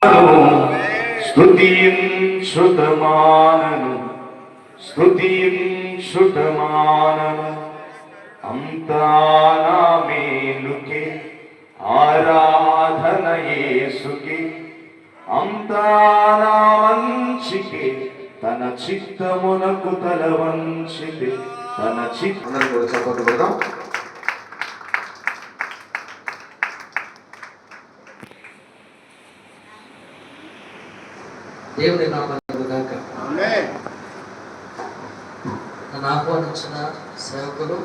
స్తుతించుటమానను స్తుతించుటమానను అంతా నా మేలుకే ఆరాధన యేసుకే అంతా నా మంచికే తన చిత్తమునకు తల వంచితే తన చిత్తం కూడా చప్పట్లు పెడదాం. దేవుని నామములు గాక. నన్ను ఆహ్వానించిన సేవకులు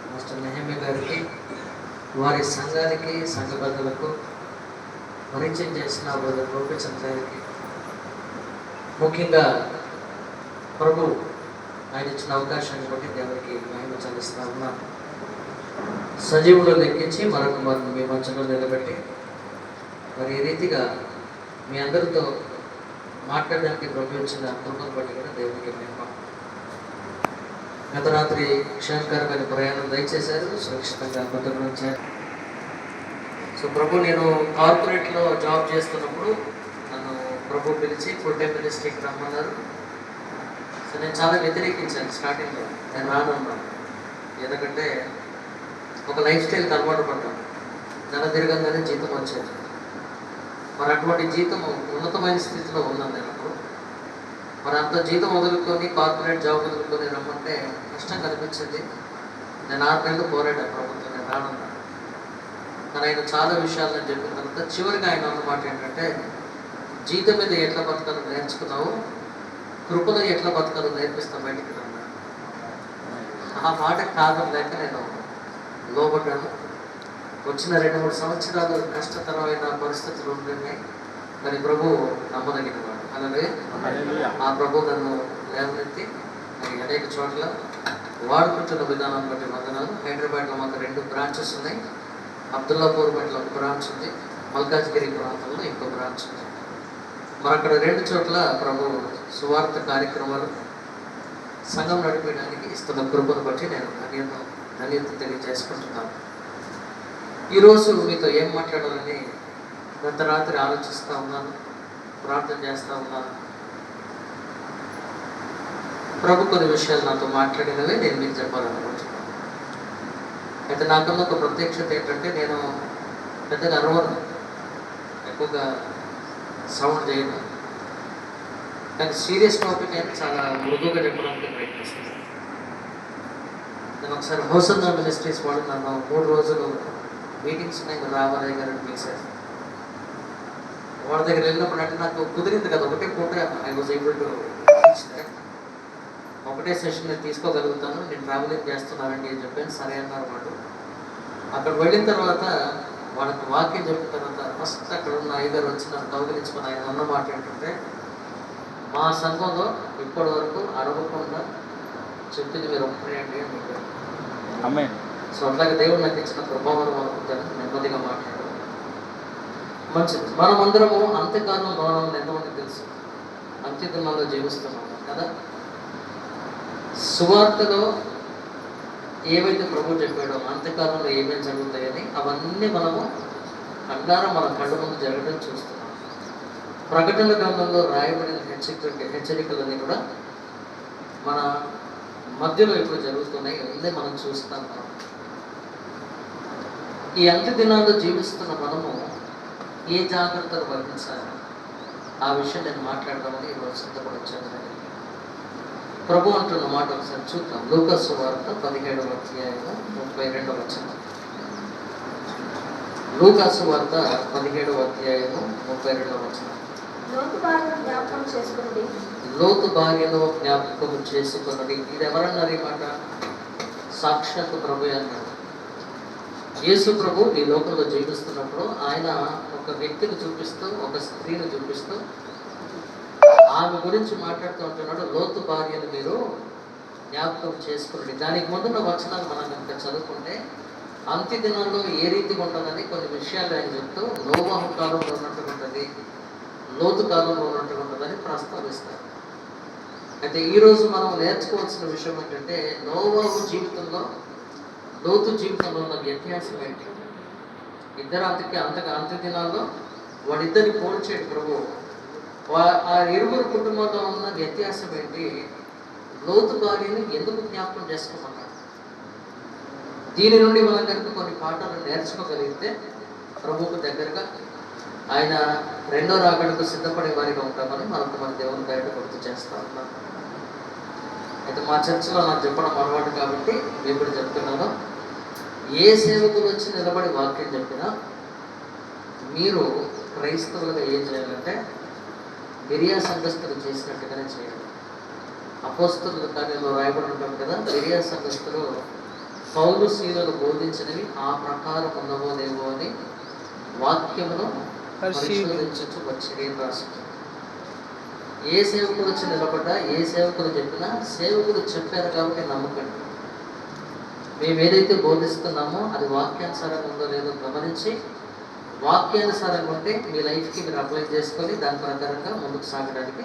మాస్టర్ నెహమ్య గారికి, వారి సంఘానికి, సంఘ పెద్దలకు, పరిచయం చేసిన బ్రదర్ గోపిచంద్ గారికి, ముఖ్యంగా ప్రభు ఆయన ఇచ్చిన అవకాశాన్ని బట్టి దేవునికి మహిమ చెల్లిస్తా ఉన్నాను. సజీవులు లెక్కించి మరొక మంది మీ మధ్యలో నిలబెట్టి మరి ఈ రీతిగా మీ అందరితో మాట్లాడడానికి ప్రభు ఇచ్చిన కృపను బట్టి కూడా దేవునికి మహిమ. గత రాత్రి క్షేమకరమైన ప్రయాణం దయచేశారు, సురక్షితంగా భద్రపరిచారు. సో ప్రభు నేను కార్పొరేట్లో జాబ్ చేస్తున్నప్పుడు నన్ను ప్రభు పిలిచి ఫుల్ టైం మినిస్ట్రీకి రమ్మన్నారు. సో నేను చాలా వ్యతిరేకించాను స్టార్టింగ్లో, నేను రానన్నాను. ఎందుకంటే ఒక లైఫ్ స్టైల్కి అలవాటు పడ్డాను. నెల తిరగంగానే జీతం వచ్చేది. మరి అటువంటి జీతం ఉన్నతమైన స్థితిలో ఉన్నాను నేను అప్పుడు. మరి అంత జీతం వదులుకొని కార్పొరేట్ జాబ్ వదులుకొని రమ్మంటే కష్టం కనిపించింది. నేను 6 నెలలు పోరాడాను ప్రభుత్వం, నేను రానున్నాను. కానీ ఆయన చాలా విషయాలు నేను చెప్పిన తర్వాత చివరిగా ఆయన అన్న మాట ఏంటంటే, జీతం మీద ఎట్లా బతకాలో నేర్చుకున్నావు, కృపలో ఎట్లా బతకాలో నేర్పిస్తాను బయటికి రన్నాను. ఆ మాట కారణం లేక నేను లోబడ్డాను. వచ్చిన 2-3 సంవత్సరాలు కష్టతరమైన పరిస్థితులు ఉంటున్నాయి. మరి ప్రభు నమ్మదగినవాడు. అలాగే ఆ ప్రభు నన్ను లేవనెత్తి అనేక చోట్ల వాడుకుంటున్న విధానం బట్టి వందనాలు. హైదరాబాద్లో మాకు 2 బ్రాంచెస్ ఉన్నాయి. అబ్దుల్లాపూర్ పట్ల ఒక బ్రాంచ్ ఉంది, మల్కాజ్గిరి ప్రాంతంలో ఇంకో బ్రాంచ్ ఉంది. మరి అక్కడ 2 చోట్ల ప్రభు సువార్త కార్యక్రమాలు సంఘం నడిపేయడానికి ఇస్తున్న కృపను బట్టి నేను ధన్యత తెలియజేసుకుంటున్నాను. ఈరోజు మీతో ఏం మాట్లాడాలని గత రాత్రి ఆలోచిస్తూ ఉన్నాను, ప్రార్థన చేస్తూ ఉన్నాను. ప్రభు కొన్ని విషయాలు నాతో మాట్లాడినవే నేను మీకు చెప్పాలనుకుంటున్నాను. అయితే నాకన్నా ఒక ప్రత్యక్షత ఏంటంటే, నేను పెద్దగా అరవను, ఎక్కువగా సౌండ్ చేయను. కానీ సీరియస్ టాపిక్ అయితే చాలా మృదువుగా చెప్పడానికి ప్రయత్నిస్తాను. నేను ఒకసారి హౌసన్న మినిస్ట్రీస్ వాడు నన్ను 3 రోజులు మీటింగ్స్ ఉన్నాయి, రావాలి గారిని పిలిచారు. వాళ్ళ దగ్గర వెళ్ళినప్పుడు అంటే నాకు కుదిరింది కదా, ఒకటే పూట ఐ వాజ్ ఏబుల్ టు ఒకటే సెషన్ నేను తీసుకోగలుగుతాను, నేను ట్రావెలింగ్ చేస్తున్నానండి అని చెప్పాను. సరే అన్నారు వాళ్ళు. అక్కడ వెళ్ళిన తర్వాత వాళ్ళకి వాక్యం చెప్పిన తర్వాత ఫస్ట్ అక్కడ ఉన్న అయ్యగారు వచ్చి నన్ను కౌగిలించుకుని ఆయన అన్న మాట ఏంటంటే, మా సంఘంలో ఇప్పటి వరకు అడగకుండా చెప్పింది మీరు ఒక్కటే అండి అని చెప్పారు. సో అట్లాగే దేవుడు నాకు ఇచ్చిన ప్రభావం అనుకుంటాను. నెమ్మదిగా మాట్లాడారు. మంచిది. మనమందరము అంత్యకాలంలో రావాలని ఎంతమంది తెలుసు? అంత్యకాలంలో జీవిస్తున్నాము కదా. సువార్తలో ఏవైతే ప్రభు చెప్పాడో అంత్యకాలంలో ఏమేమి జరుగుతాయని అవన్నీ మనము కళ్ళారా మన కళ్ళ ముందు జరగడం చూస్తున్నాం. ప్రకటన గ్రంథంలో రాయబడిన హెచ్చరికలన్నీ కూడా మన మధ్యలో ఇప్పుడు జరుగుతున్నాయి, అన్నీ మనం చూస్తాం. ఈ అంత్య దినాల్లో జీవిస్తున్న మనము ఏ జాగ్రత్తలు వహించాలి, ఆ విషయం నేను మాట్లాడదామని ఈరోజు సిద్ధపడొచ్చాను. ప్రభు అంటున్న మాట ఒకసారి చూద్దాం. లూకా సువార్త 17వ అధ్యాయము 32వ వచనం. లూకా సువార్త 17వ అధ్యాయము 32వ వచనం. లోతు భార్యను జ్ఞాపకం చేసుకున్నది. ఇది ఎవరన్నారు ఈ మాట? సాక్షాత్తు ప్రభు అన్నాడు. యేసు ప్రభు ఈ లోకంలో జీవిస్తున్నప్పుడు ఆయన ఒక వ్యక్తిని చూపిస్తూ, ఒక స్త్రీని చూపిస్తూ ఆమె గురించి మాట్లాడుతూ ఉంటున్నాడు. లోతు భార్యను మీరు జ్ఞాపకం చేసుకున్నది. దానికి ముందున్న వచనాలు మనం కనుక చదువుకుంటే అంత్య దినాల్లో ఏ రీతిగా ఉంటుందని కొన్ని విషయాలు ఆయన చెప్తూ నోవాహు కాలంలో ఉన్నట్టుగా ఉంటుంది, లోతు కాలంలో ఉన్నట్టుగా ఉంటుందని ప్రస్తావిస్తారు. అయితే ఈరోజు మనం నేర్చుకోవాల్సిన విషయం ఏంటంటే, నోవాహు జీవితంలో లోతు జీవితంలో ఉన్న వ్యత్యాసం ఏంటి? ఇద్దరు అంత్య దినాల్లో వాళ్ళిద్దరిని పోల్చాడు ప్రభు. ఆ ఇరువురు కుటుంబంలో ఉన్న వ్యత్యాసం ఏంటి? లోతు భార్యని ఎందుకు జ్ఞాపకం చేసుకోమన్నాడు? దీని నుండి మనం కనుక కొన్ని పాఠాలు నేర్చుకోగలిగితే ప్రభువుకు దగ్గరగా ఆయన రెండో రాకడకు సిద్ధపడే వారిగా ఉంటామని మనకు మన దేవుని బయట గుర్తు చేస్తా ఉన్నాం. అయితే మా చర్చిలో నాకు చెప్పడం అలవాటు కాబట్టి నేను కూడా చెప్తున్నాను, ఏ సేవకులు వచ్చి నిలబడి వాక్యం చెప్పినా మీరు క్రైస్తవులుగా ఏం చేయాలంటే బెరియా సంఘస్థులు చేసినట్టుగానే చేయాలి. అపోస్తలుల కార్యంలో రాయబడి ఉంటాం కదా, బెరియా సంఘస్థులు పౌలు శీలలు బోధించినవి ఆ ప్రకారం ఉన్నవో లేవో అని వాక్యమును పరిశోధించు వచ్చి రాసుకుంటారు. ఏ సేవకులు వచ్చి నిలబడ్డా, ఏ సేవకులు చెప్పినా సేవకులు చెప్పారు కాబట్టి నమ్మకండి. మేము ఏదైతే బోధిస్తున్నామో అది వాక్యానుసారంగా ఉందో లేదో గమనించి, వాక్యానుసారంగా ఉంటే మీ లైఫ్కి మీరు అప్లై చేసుకొని దాని ప్రకారంగా ముందుకు సాగడానికి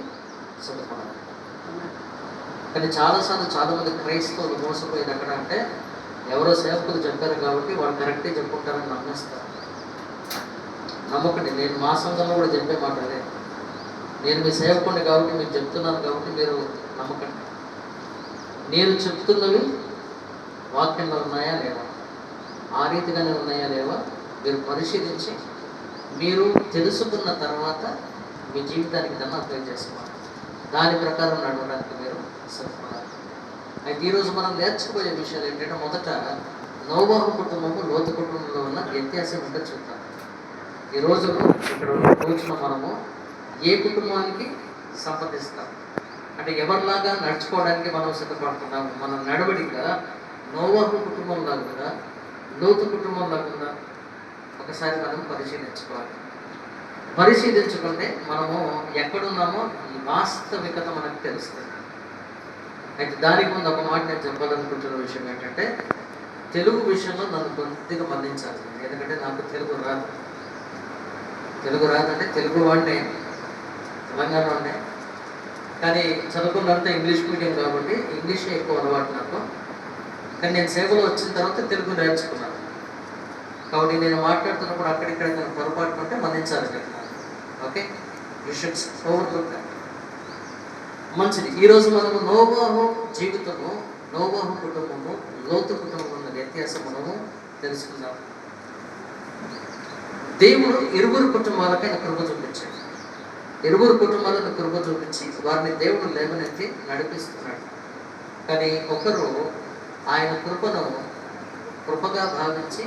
సిద్ధపడాలి. కానీ చాలాసార్లు చాలామంది క్రైస్తవులు మోసపోయేది ఎక్కడ అంటే, ఎవరో సేవకులు చెప్పారు కాబట్టి వాళ్ళు కరెక్టే చెప్పుకుంటారని నమ్మేస్తారు. నమ్మకండి. నేను మా సంఘంలో కూడా చెప్పే మాట అదే. నేను మీ సేవకుడిని కాబట్టి మీకు చెప్తున్నాను కాబట్టి మీరు నమ్మకండి. నేను చెప్తున్నవి వాక్యంలో ఉన్నాయా లేవా, ఆ రీతిగానే ఉన్నాయా లేవా మీరు పరిశీలించి మీరు తెలుసుకున్న తర్వాత మీ జీవితానికి దాన్ని అప్లై చేసుకోవాలి. దాని ప్రకారం నడవడానికి మీరు సిద్ధపడాలి. అయితే ఈరోజు మనం నేర్చుకోయే విషయాలు ఏంటంటే, మొదట నోవాహు కుటుంబము లోతు కుటుంబంలో ఉన్న వ్యత్యాసం ఏంటో చూద్దాం. ఈరోజు ఇక్కడ కూర్చున్న మనము ఏ కుటుంబానికి సంపాదిస్తాం అంటే ఎవరిలాగా నడుచుకోవడానికి మనం సిద్ధపడుతున్నాము? మన నడవడిక నోవాహు కుటుంబం లాగా లోతు కుటుంబం లాగా ఒకసారి మనం పరిశీలించుకోవాలి. పరిశీలించుకుంటే మనము ఎక్కడున్నామో ఈ వాస్తవికత మనకు తెలుస్తుంది. అయితే దానికి ముందు ఒక మాట నేను చెప్పాలనుకుంటున్న విషయం ఏంటంటే, తెలుగు విషయంలో నన్ను కొద్దిగా మన్నించాలి. ఎందుకంటే నాకు తెలుగు రాదంటే తెలుగు వాడినే, తెలంగాణ వాడినే, కానీ చదువుకున్నంత ఇంగ్లీష్ మీడియం కాబట్టి ఇంగ్లీషే ఎక్కువ అలవాటు నాకు. కానీ నేను సేవలో వచ్చిన తర్వాత తెలుగు నేర్చుకున్నాను కాబట్టి నేను మాట్లాడుతున్నప్పుడు అక్కడిక్కడ నేను పొరపాటు ఉంటే మన్నించాలి కదా. Okay, you should overlook that. మంచిది. ఈరోజు మనము నోవాహు జీవితము, నోవాహు కుటుంబము, లోతు కుటుంబం ఉన్న వ్యత్యాసం మనము తెలుసుకుందాం. దేవుడు ఇరువురు కుటుంబాలకు ఆయన కృప చూపించాడు. ఇరువురు కుటుంబాలను కృప చూపించి వారిని దేవుడు లేవనెత్తి నడిపిస్తున్నాడు. కానీ ఒకరు ఆయన కృపగా భావించి,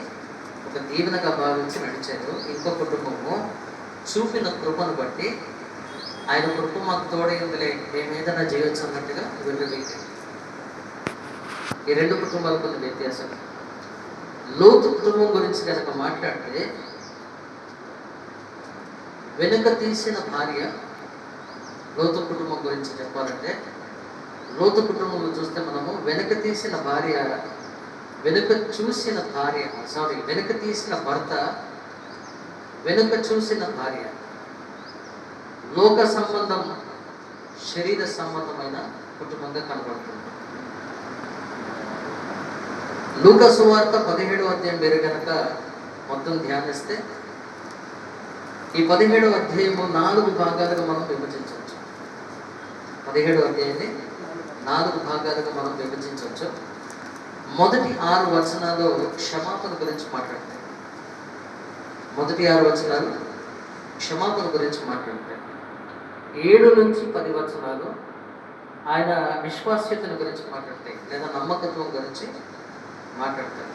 ఒక దీవెనగా భావించి నడిచారు. ఇంకో కుటుంబము చూపిన కృపను బట్టి ఆయన కృప మాకు తోడైందిలే, మేము ఏదైనా చేయొచ్చు అన్నట్టుగా వెళ్ళలేదు. ఈ రెండు కుటుంబాలకు ఉన్న వ్యత్యాసం. లోతు కుటుంబం గురించి కనుక మాట్లాడితే, వెనుక తీసిన భార్య లోతు కుటుంబం గురించి చెప్పాలంటే, లోతు కుటుంబంలో చూస్తే మనము వెనుక తీసిన భర్త, వెనుక చూసిన భార్య లోక సంబంధం, శరీర సంబంధమైన కుటుంబంగా కనబడుతుంది. లూకా సువార్త 17వ అధ్యాయం మీరు కనుక మొత్తం ధ్యానిస్తే, ఈ 17వ అధ్యాయము 4 భాగాలుగా మనం విభజించవచ్చు. 17వ అధ్యాయాన్ని 4 భాగాలుగా మనం విభజించవచ్చు. మొదటి 6 వచనాలు క్షమాపణ గురించి మాట్లాడతాయి. మొదటి 6 వచనాలు క్షమాపణ గురించి మాట్లాడతాయి. 7 నుంచి 10 వచనాలు ఆయన విశ్వాస్యతను గురించి మాట్లాడతాయి, లేదా నమ్మకత్వం గురించి మాట్లాడతారు.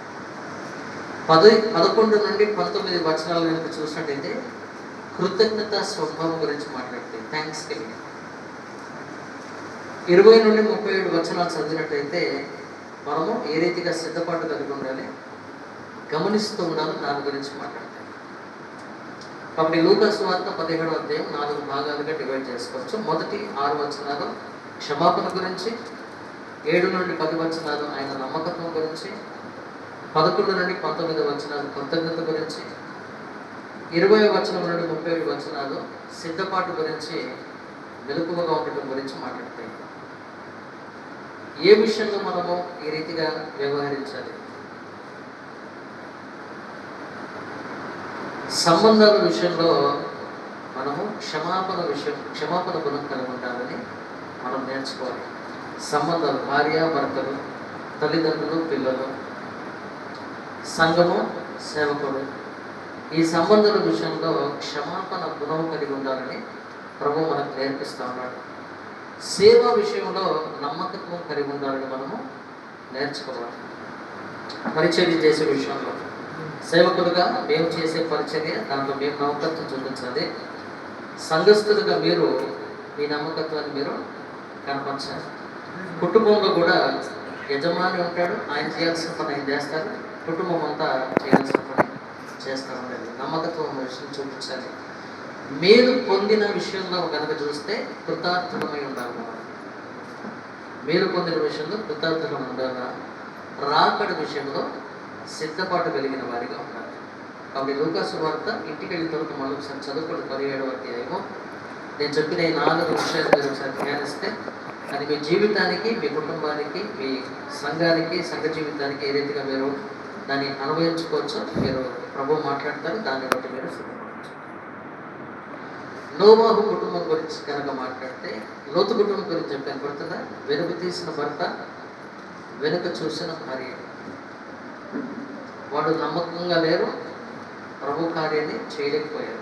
11 నుండి 19 వచనాలు కనుక చూసినట్టయితే కృతజ్ఞత స్వభావం గురించి మాట్లాడతాయి, థ్యాంక్స్ గివింగ్. 20 నుండి 37 వచనాలు చదివినట్టయితే మనము ఏ రీతిగా సిద్ధపాటు కలిగి ఉండాలి, గమనిస్తూ ఉండాలి, దాని గురించి మాట్లాడతాం. కాబట్టి లూకా సువార్త 17వ అధ్యాయం 4 భాగాలుగా డివైడ్ చేసుకోవచ్చు. మొదటి 6 వచనాలు క్షమాపణ గురించి, 7 నుండి 10 వచనాలు ఆయన నమ్మకత్వం గురించి, 11 నుండి 19 వచనాలు కృతజ్ఞత గురించి, 20వ వచనం నుండి 37 వచనాలు సిద్ధపాటు గురించి, మెలకువగా ఉండటం గురించి మాట్లాడతాయి. ఏ విషయంలో మనము ఈ రీతిగా వ్యవహరించాలి? సంబంధాల విషయంలో మనము క్షమాపణ గుణం కలిగి ఉండాలని మనం నేర్చుకోవాలి. సంబంధాలు, భార్య భర్తలు, తల్లిదండ్రులు పిల్లలు, సంఘము సేవకుడు, ఈ సంబంధాల విషయంలో క్షమాపణ గుణం కలిగి ఉండాలని ప్రభు మనకు నేర్పిస్తూ ఉన్నాడు. సేవ విషయంలో నమ్మకత్వం కలిగి ఉండాలని మనము నేర్చుకోవాలి. పరిచర్య చేసే విషయంలో సేవకులుగా మేము చేసే పరిచర్య, దాంట్లో మేము నమ్మకత్వం చూపించాలి. సంఘస్థులుగా మీరు మీ నమ్మకత్వాన్ని మీరు కనపరచాలి. కుటుంబంలో కూడా యజమాని ఉంటాడు, ఆయన చేయాల్సిన పని ఆయన చేస్తారు, కుటుంబం అంతా చేయాల్సిన పని చేస్తూ ఉండాలి. నమ్మకత్వం విషయం చూపించాలి. మేలు పొందిన విషయంలో కనుక చూస్తే కృతార్థమై ఉండాలి. మేలు పొందిన విషయంలో కృతార్థమై ఉండాలి. రాకడ విషయంలో సిద్ధపాటు కలిగిన వారిగా ఉండాలి. కాబట్టి లూకాసు వార్త ఇంటికి వెళ్ళిన తర్వాత మళ్ళీ ఒకసారి చదువుకోండి. 17వ అధ్యాయము. నేను చెప్పిన ఈ 4 విషయాలు మీరు ఒకసారి ధ్యానిస్తే అది మీ జీవితానికి, మీ కుటుంబానికి, మీ సంఘానికి, సంఘ జీవితానికి ఏ రీతిగా మీరు దాన్ని అనుభవించుకోవచ్చో మీరు ప్రభు మాట్లాడతారు. దాన్ని బట్టి మీరు సిద్ధపడవచ్చు. నోవాహు కుటుంబం గురించి కనుక మాట్లాడితే, లోతు కుటుంబం గురించి చెప్పాను పడుతుందా? వెనుక తీసిన భర్త, వెనుక చూసిన భార్య. వాడు నమ్మకంగా లేరు, ప్రభు కార్యాన్ని చేయలేకపోయారు.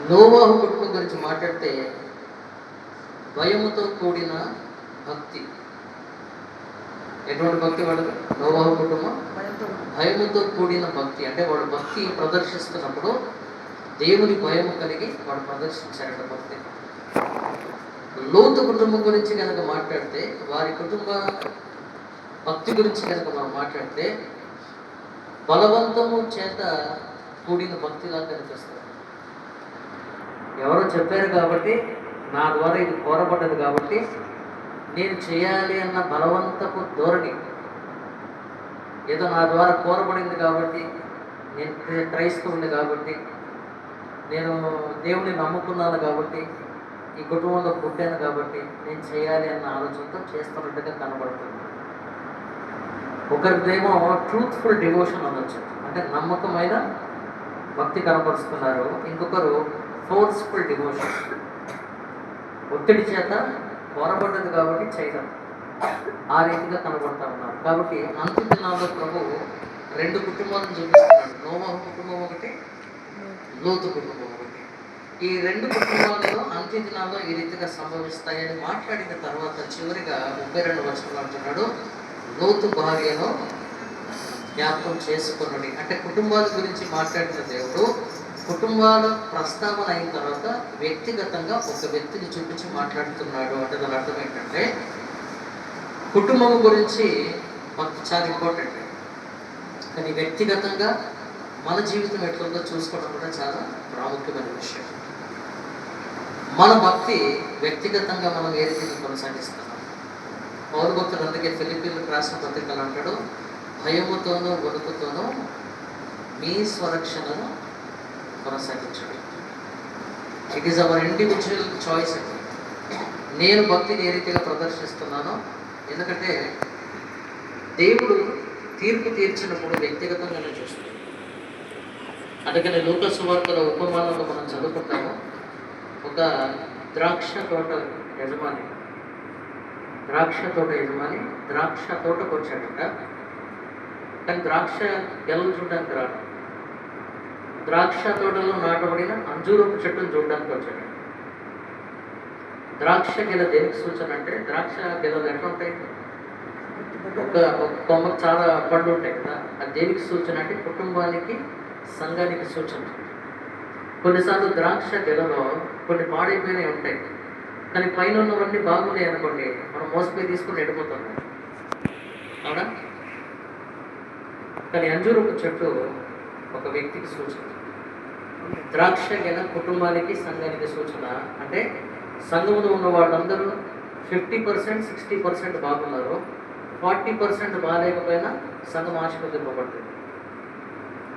నోవాహు కుటుంబం గురించి మాట్లాడితే భయముతో కూడిన భక్తి. ఎటువంటి భక్తి వాడు? నోవాహు కుటుంబం భయముతో కూడిన భక్తి. అంటే వాడు భక్తి ప్రదర్శిస్తున్నప్పుడు దేవుని భయము కలిగి వాడు ప్రదర్శించాడు భక్తి. లోతు కుటుంబం గురించి కనుక మాట్లాడితే, వారి కుటుంబ భక్తి గురించి కనుక మనం మాట్లాడితే బలవంతము చేత కూడిన భక్తిలా కనిపిస్తుంది. ఎవరో చెప్పారు కాబట్టి, నా ద్వారా ఇది కోరబడ్డది కాబట్టి నేను చేయాలి అన్న బలవంతపు ధోరణి, ఏదో నా ద్వారా కోరబడింది కాబట్టి, నేను క్రైస్తవుని కాబట్టి, నేను దేవుని నమ్ముకున్నాను కాబట్టి, ఈ కుటుంబంలో పుట్టాను కాబట్టి నేను చేయాలి అన్న ఆలోచనతో చేస్తున్నట్టుగా కనబడుతుంది. ఒకరిదేమో ట్రూత్ఫుల్ డివోషన్ అనొచ్చు, అంటే నమ్మకమైన భక్తి కనపరుస్తున్నారు. ఇంకొకరు ఫోర్స్ఫుల్ డివోషన్, ఒత్తిడి చేత కోరబడ్డది కాబట్టి చేయడం, ఆ రీతిగా కనబడతా ఉన్నారు. కాబట్టి అంత్య దినాల్లో ప్రభు 2 కుటుంబాలను చూపిస్తున్నాడు. నోవాహు కుటుంబం ఒకటి, లోతు కుటుంబం ఒకటి. ఈ 2 కుటుంబాలలో అంత్య దినాల్లో ఈ రీతిగా సంభవిస్తాయని మాట్లాడిన తర్వాత చివరిగా 32 వచనంలో అంటున్నాడు, లోతు భార్యను జ్ఞాపకం చేసుకున్నది. అంటే కుటుంబాల గురించి మాట్లాడిన దేవుడు కుటుంబాల ప్రస్తావన అయిన తర్వాత వ్యక్తిగతంగా ఒక వ్యక్తిని చూపించి మాట్లాడుతున్నాడు. అంటే దాని అర్థం ఏంటంటే కుటుంబం గురించి మనకు చాలా ఇంపార్టెంట్, కానీ వ్యక్తిగతంగా మన జీవితం ఎట్లుందో చూసుకోవడం కూడా చాలా ప్రాముఖ్యమైన విషయం. మన భక్తి వ్యక్తిగతంగా మనం ఏ రీతిగా కొనసాగిస్తున్నాం. పౌరు భక్తులు అందుకే ఫిలిప్పీలకు రాసిన పత్రికలు అంటాడు, భయముతోనూ వణుకుతోనూ మీ స్వరక్షణను కొనసాగించండి. It is our individual choice అండి. నేను భక్తిని ఏ రీతిగా ప్రదర్శిస్తున్నానో, ఎందుకంటే దేవుడు తీర్పు తీర్చినప్పుడు వ్యక్తిగతంగానే చూస్తాడు. అందుకని లూకా సువార్తలో ఉపమానంలో మనం చదువుకుంటాము. ఒక ద్రాక్ష తోట యజమాని ద్రాక్ష తోటకు వచ్చాడట. కానీ ద్రాక్ష గెలలు చూడడానికి రాడు. ద్రాక్ష తోటలో నాటబడిన అంజూరపు చెట్టును చూడడానికి వచ్చాడు. ద్రాక్ష గెల దేనికి సూచన అంటే, ద్రాక్ష గెలలు ఎట్లా ఉంటాయి? ఒక కొమ్మకు చాలా పళ్ళు ఉంటాయి కదా, అది దేనికి సూచన అంటే కుటుంబానికి, సంఘానికి సూచన. కొన్నిసార్లు ద్రాక్ష గెలలో కొన్ని పాడైపోయినవి ఉంటాయి, కానీ పైన ఉన్నవన్నీ బాగున్నాయి అనుకోండి, మనం మోసపోయి తీసుకుని వెళ్ళిపోతాం, అవునా? కానీ అంజూరపు చెట్టు ఒక వ్యక్తికి సూచన, ద్రాక్ష గెల కుటుంబానికి, సంఘానికి సూచన. అంటే సంఘంలో ఉన్న వాళ్ళందరూ 50%, 60% బాగున్నారు, 40% బాగాలేకపోయినా సంఘం ఆశీర్వదింపబడుతుంది.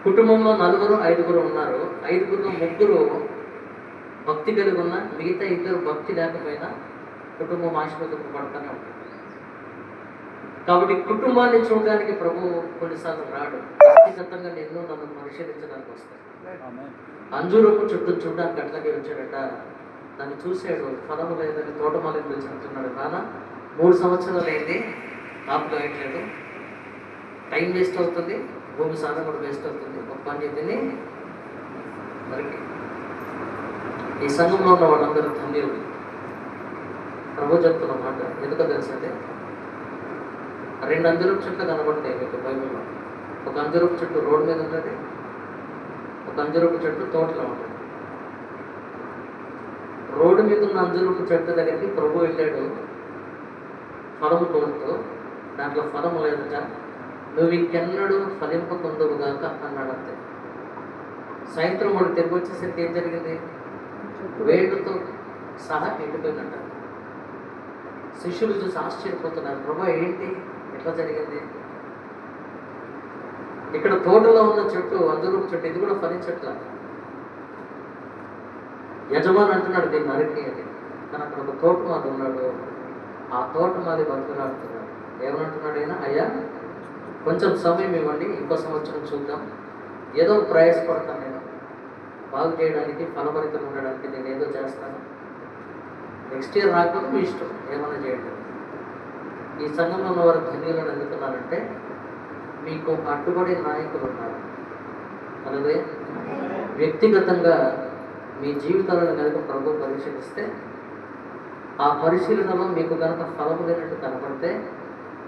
కుటుంబంలో 4, 5 ఉన్నారు, 5లో 3 భక్తి కలిగి ఉన్న, మిగతా 2 భక్తి లేకపోయినా కుటుంబం ఆశీర్వదింపబడుతూనే ఉంటుంది. కాబట్టి కుటుంబాన్ని చూడడానికి ప్రభు కొన్నిసార్లు రాడు, వ్యక్తిగతంగా నన్ను పరిశీలించడానికి వస్తాడు. అంజూరపు చుట్టూ చూడడానికి అట్లాగే వచ్చాడట. దాన్ని చూశాడు, ఫలము లేదని తోటమాలిని పిలిచి అంటున్నాడు, నాన్న 3 సంవత్సరాలు అయింది, కాపులు వేయట్లేదు, టైం వేస్ట్ అవుతుంది, భూమి సాధన కూడా వేస్ట్ అవుతుంది, ఒక పని తిని మరికి. ఈ సంఘంలో ఉన్న వాళ్ళందరూ ధన్యులు. ప్రభు చెప్తున్న మాట ఎందుకో తెలుసండి, 2 అంజూరపు చెట్లు కనబడతాయి మీకు బైబిల్లో. ఒక అంజూరపు చెట్టు రోడ్డు మీద ఉంటుంది, ఒక అంజూరపు చెట్టు తోటలో ఉంటుంది. రోడ్డు మీద ఉన్న అంజూరపు చెట్టు దగ్గరికి ప్రభు వెళ్ళాడు ఫలము కోరుతూ. దాంట్లో ఫలము లేదట. నువ్వు ఇంకెన్నడూ ఫలింపకుందువుగాక అన్నాడు అంతే. సాయంత్రం వాడు తిరిగి వచ్చేసరికి ఏం జరిగింది? వేడుతో సహా ఎండిపోయిందంట. శిష్యులు చూసి ఆశ్చర్యపోతున్నారు, ప్రభు ఏంటి ఎట్లా జరిగింది? ఇక్కడ తోటలో ఉన్న చెట్టు, అంజూరపు చెట్టు, ఇది కూడా ఫలించట్లా. యజమాని అంటున్నాడు దీన్ని నరికి అని, కానీ అక్కడ ఒక తోటమాలి ఉన్నాడు. ఆ తోటమాలి బతుకులాడుతున్నాడు. ఏమనంటున్నాడు ఆయన? అయ్యా కొంచెం సమయం ఇవ్వండి, ఇంకో సంవత్సరం చూద్దాం, ఏదో ప్రయాసపడతాను, నేను బాగు చేయడానికి, ఫలభరితం ఉండడానికి నేను ఏదో చేస్తాను, నెక్స్ట్ ఇయర్ రాకపోతే మీ ఇష్టం, ఏమైనా చేయండి. ఈ సంఘంలో ఉన్న వారు ధన్యులను ఎందుకున్నారంటే మీకు అడ్డుపడే నాయకులు ఉన్నారు. అలాగే వ్యక్తిగతంగా మీ జీవితాలను కనుక ప్రభు పరిశీలిస్తే, ఆ పరిశీలనలో మీకు కనుక ఫలము లేనట్టు కనపడితే,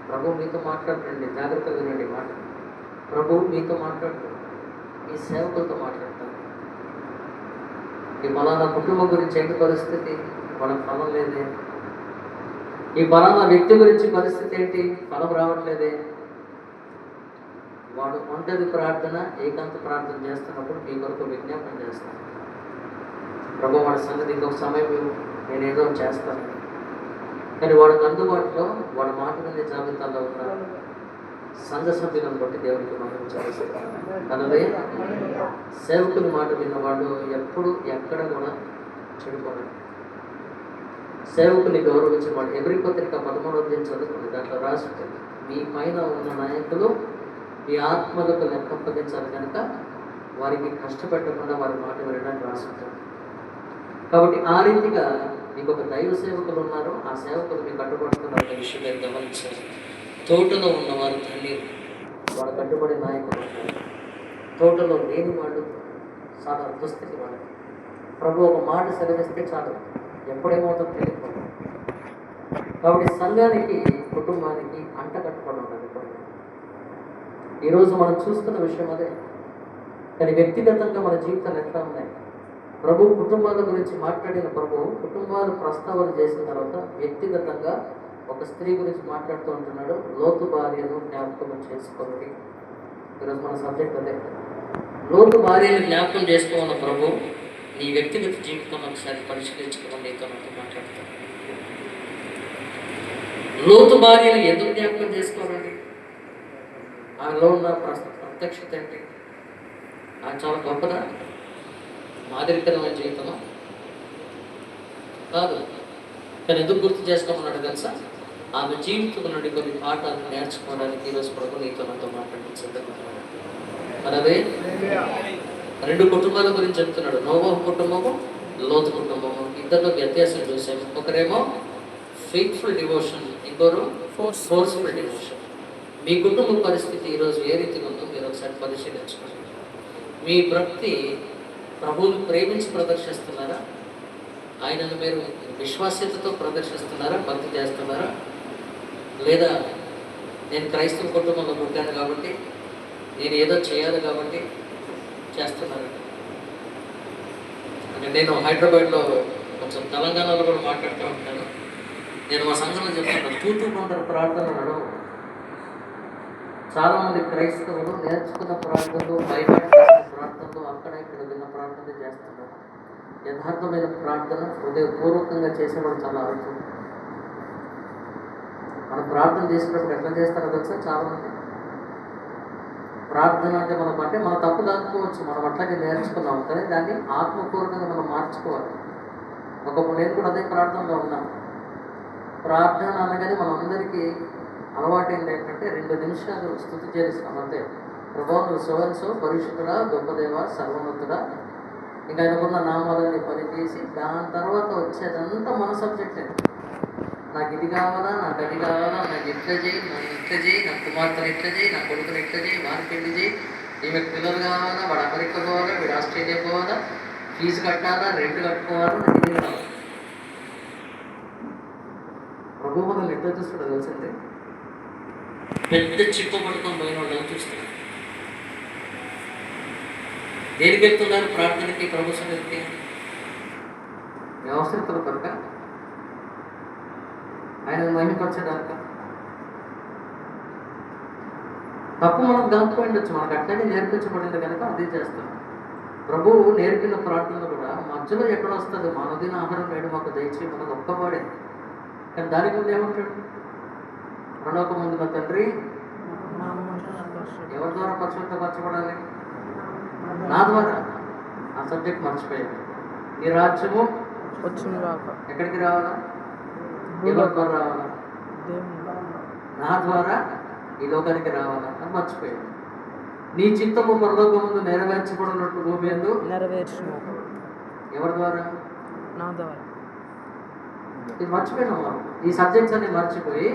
ప్రభు మీతో మాట్లాడండి, జాగ్రత్తగా వినండి మాట. ప్రభు మీతో మాట్లాడుతాడు, మీ సేవకులతో మాట్లాడతాడు. ఈ ఫలానా కుటుంబం గురించి ఏంటి పరిస్థితి? వాళ్ళకి ఫలం లేదే. ఈ ఫలానా వ్యక్తి గురించి పరిస్థితి ఏంటి? ఫలం రావట్లేదే. వాడు ఒంటరి ప్రార్థన, ఏకాంత ప్రార్థన చేస్తున్నప్పుడు మీ కొరకు విజ్ఞాపన చేస్తాను, ప్రభు వాడి సంగతి ఇంకొక సమయం నేనేదో చేస్తాను. కానీ వాడికి అందుబాటులో వాడి మాట వినే జాబితాలో ఉన్న సంఘ సభ్యులను బట్టి దేవుడికి మనం చేస్తాం. అలాగే సేవకుని మాట విన్నవాడు ఎప్పుడు ఎక్కడ కూడా చెడిపోడు. సేవకుని గౌరవించేవాడు. ఎబ్రీ పత్రిక 13వ అధ్యాయం చదువుకోండి, దాంట్లో రాసి ఉంటుంది, మీ పైన ఉన్న నాయకులు మీ ఆత్మలకు లెక్క అప్పగించాలి కనుక వారికి కష్టపెట్టకుండా వారి మాట వినడానికి రాసి ఉంటుంది. కాబట్టి ఆ రీతిగా మీకు ఒక దైవ సేవకులు ఉన్నారు, ఆ సేవకులు మీకు కట్టుబడుతున్నారు అనే విషయం మీరు గమనించారు. తోటలో ఉన్నవారు ధన్యులు, వాడు కట్టుబడి నాయకులు ఉంటారు. తోటలో లేని వాళ్ళు చాలా దుస్థితి వాళ్ళు. ప్రభు ఒక మాట సెలవిస్తే చాలు, ఎప్పుడేమవుతుందో తెలియదు. కాబట్టి సంఘానికి, కుటుంబానికి అంట కట్టుబడి ఉండాలి. ఈరోజు మనం చూస్తున్న విషయం అదే. కానీ వ్యక్తిగతంగా మన జీవితాలు ఎట్లా ఉన్నాయి? ప్రభు కుటుంబాల గురించి మాట్లాడిన ప్రభు కుటుంబాలు ప్రస్తావన చేసిన తర్వాత వ్యక్తిగతంగా ఒక స్త్రీ గురించి మాట్లాడుతూ ఉంటున్నాడు, లోతు భార్యను జ్ఞాపకం చేసుకోండి. ఈరోజు మన సబ్జెక్ట్ అదే. లోతు భార్యను జ్ఞాపకం చేసుకోమన్న ప్రభు నీ వ్యక్తిగత జీవితం ఒకసారి పరిశీలించుకోమని నీతో నాతో మాట్లాడతాను. లోతు భార్యను ఎందుకు జ్ఞాపకం చేసుకోవాలండి? ఆమెలో ఉన్న ప్రత్యక్షత ఏంటి? ఆమె చాలా గొప్పదా? మాదిరికరమైన జీవితమా? కాదు. కానీ ఎందుకు గుర్తు చేసుకోమన్నాడు తెలుసా? ఆమె జీవితం నుండి కొన్ని పాఠాలు నేర్చుకోవడానికి ఈరోజు ప్రభు నీతో నాతో మాట్లాడించుకుంటున్నాడు. అలాగే 2 కుటుంబాల గురించి చెప్తున్నాడు. నోవహు కుటుంబము, లోతు కుటుంబము. ఇద్దరిలో వ్యత్యాసం చూసాము. ఒకరేమో ఫెయిత్ఫుల్ డివోషన్, ఇంకోరు ఫోర్స్ఫుల్ డివోషన్. మీ కుటుంబ పరిస్థితి ఈరోజు ఏ రీతిగా ఉందో మీరు ఒకసారి పరిశీలించుకోండి. మీ భక్తి ప్రభువుని ప్రేమించి ప్రదర్శిస్తున్నారా? ఆయనను మీరు విశ్వాస్యతతో ప్రదర్శిస్తున్నారా? భక్తి చేస్తున్నారా? లేదా నేను క్రైస్తవ కుటుంబంలో పుట్టాను కాబట్టి నేను ఏదో చేయాలి కాబట్టి చేస్తున్నారా? అంటే నేను హైదరాబాద్లో, కొంచెం తెలంగాణలో కూడా మాట్లాడుతూ ఉంటాను. నేను మా సంఘంలో చెప్తున్నాను, తూతూ కొందరు ప్రార్థన నడవు. చాలామంది క్రైస్తవులు నేర్చుకున్న ప్రార్థనలు, బైబిల్ చేసిన ప్రార్థనలు, అక్కడ ఇక్కడ విన్న ప్రార్థనలు చేస్తున్నారు. యథార్థమైన ప్రార్థన హృదయపూర్వకంగా చేసేవాడు చాలా అర్థం. మనం ప్రార్థన చేసినప్పుడు ఎట్లా చేస్తారో తెలుసా? చాలామంది ప్రార్థన అంటే మన తప్పు దాచుకోవచ్చు, మనం అట్లాగే నేర్చుకున్నాం, కానీ దాన్ని ఆత్మపూర్వకంగా మనం మార్చుకోవాలి. ఒకప్పుడు నేను కూడా అదే ప్రార్థనలో ఉన్నాను. ప్రార్థన అనగానే మనందరికీ అలవాటైంది ఏంటంటే 2 నిమిషాలు స్తుతి చేస్తాం అంతే. ప్రభా నువ్వు సువన్సో పరిశుద్ధుడా, గొప్ప దేవ, సర్వోన్నతుడా, ఇంకా ఆయనకున్న నామాలని పనిచేసి దాని తర్వాత వచ్చేదంతా మన సబ్జెక్టే. నాకు ఇది కావాలా, నాకు అది కావాలా, నాకు ఇట్లా చేయి, నన్ను ఇట్లా చేయి, నా కుమార్తెను ఇట్లా చేయి, నా కొడుకుని ఇట్లా చేయి, వారికి పెళ్లి చేయి, ఈమెకు పిల్లలు కావాలా, వాడు అమెరికా పోవాలా, వీడు ఆస్ట్రేలియా పోవాలా, ఫీజు కట్టాలా, రెంట్ కట్టుకోవాలా, నాకు ఇది కావాలి. ప్రభు మనల్ని ఎట్లా చూస్తాడో తెలిసిందే, పెద్ద చిప్ప పడుకొని పోయిన వాళ్ళని చూస్తున్నాడు. దేనికి వెళ్తున్నారు? ప్రార్థనకి, ప్రభు సన్నిధికి, వ్యవస్థల కొరక, ఆయన మహిమపరచడానిక. తప్పు మనకు దాచిపోయిండొచ్చు, మనకు అట్లనే నేర్పించబడింది కనుక అదే చేస్తాం. ప్రభువు నేర్పిన ప్రార్థనలు కూడా మధ్యలో ఎక్కడ వస్తుంది? మనదిన ఆహారం నేడు మాకు దయచేసి మనకు ఒక్కపాడే. కానీ దానికి ముందు ఏమంటాడు? పరలోకమందున తండ్రి ఎవరి ద్వారా పరిశుద్ధపరచబడాలి? నా ద్వారా. ఆ సబ్జెక్ట్ మర్చిపోయాడు. నీ రాజ్యము ఎక్కడికి రావాలా? ఎవరి ద్వారా రావాలా? నా ద్వారా ఈ లోకానికి రావాలా అని మర్చిపోయాడు. నీ చిత్తము పరలోకమందు నెరవేర్చబడినట్టు భూమి యందు నెరవేర్చును. ఎవరి ద్వారా? నా ద్వారా. ఇది మర్చిపోయినాం మనం. ఈ సబ్జెక్ట్స్ అన్ని మర్చిపోయి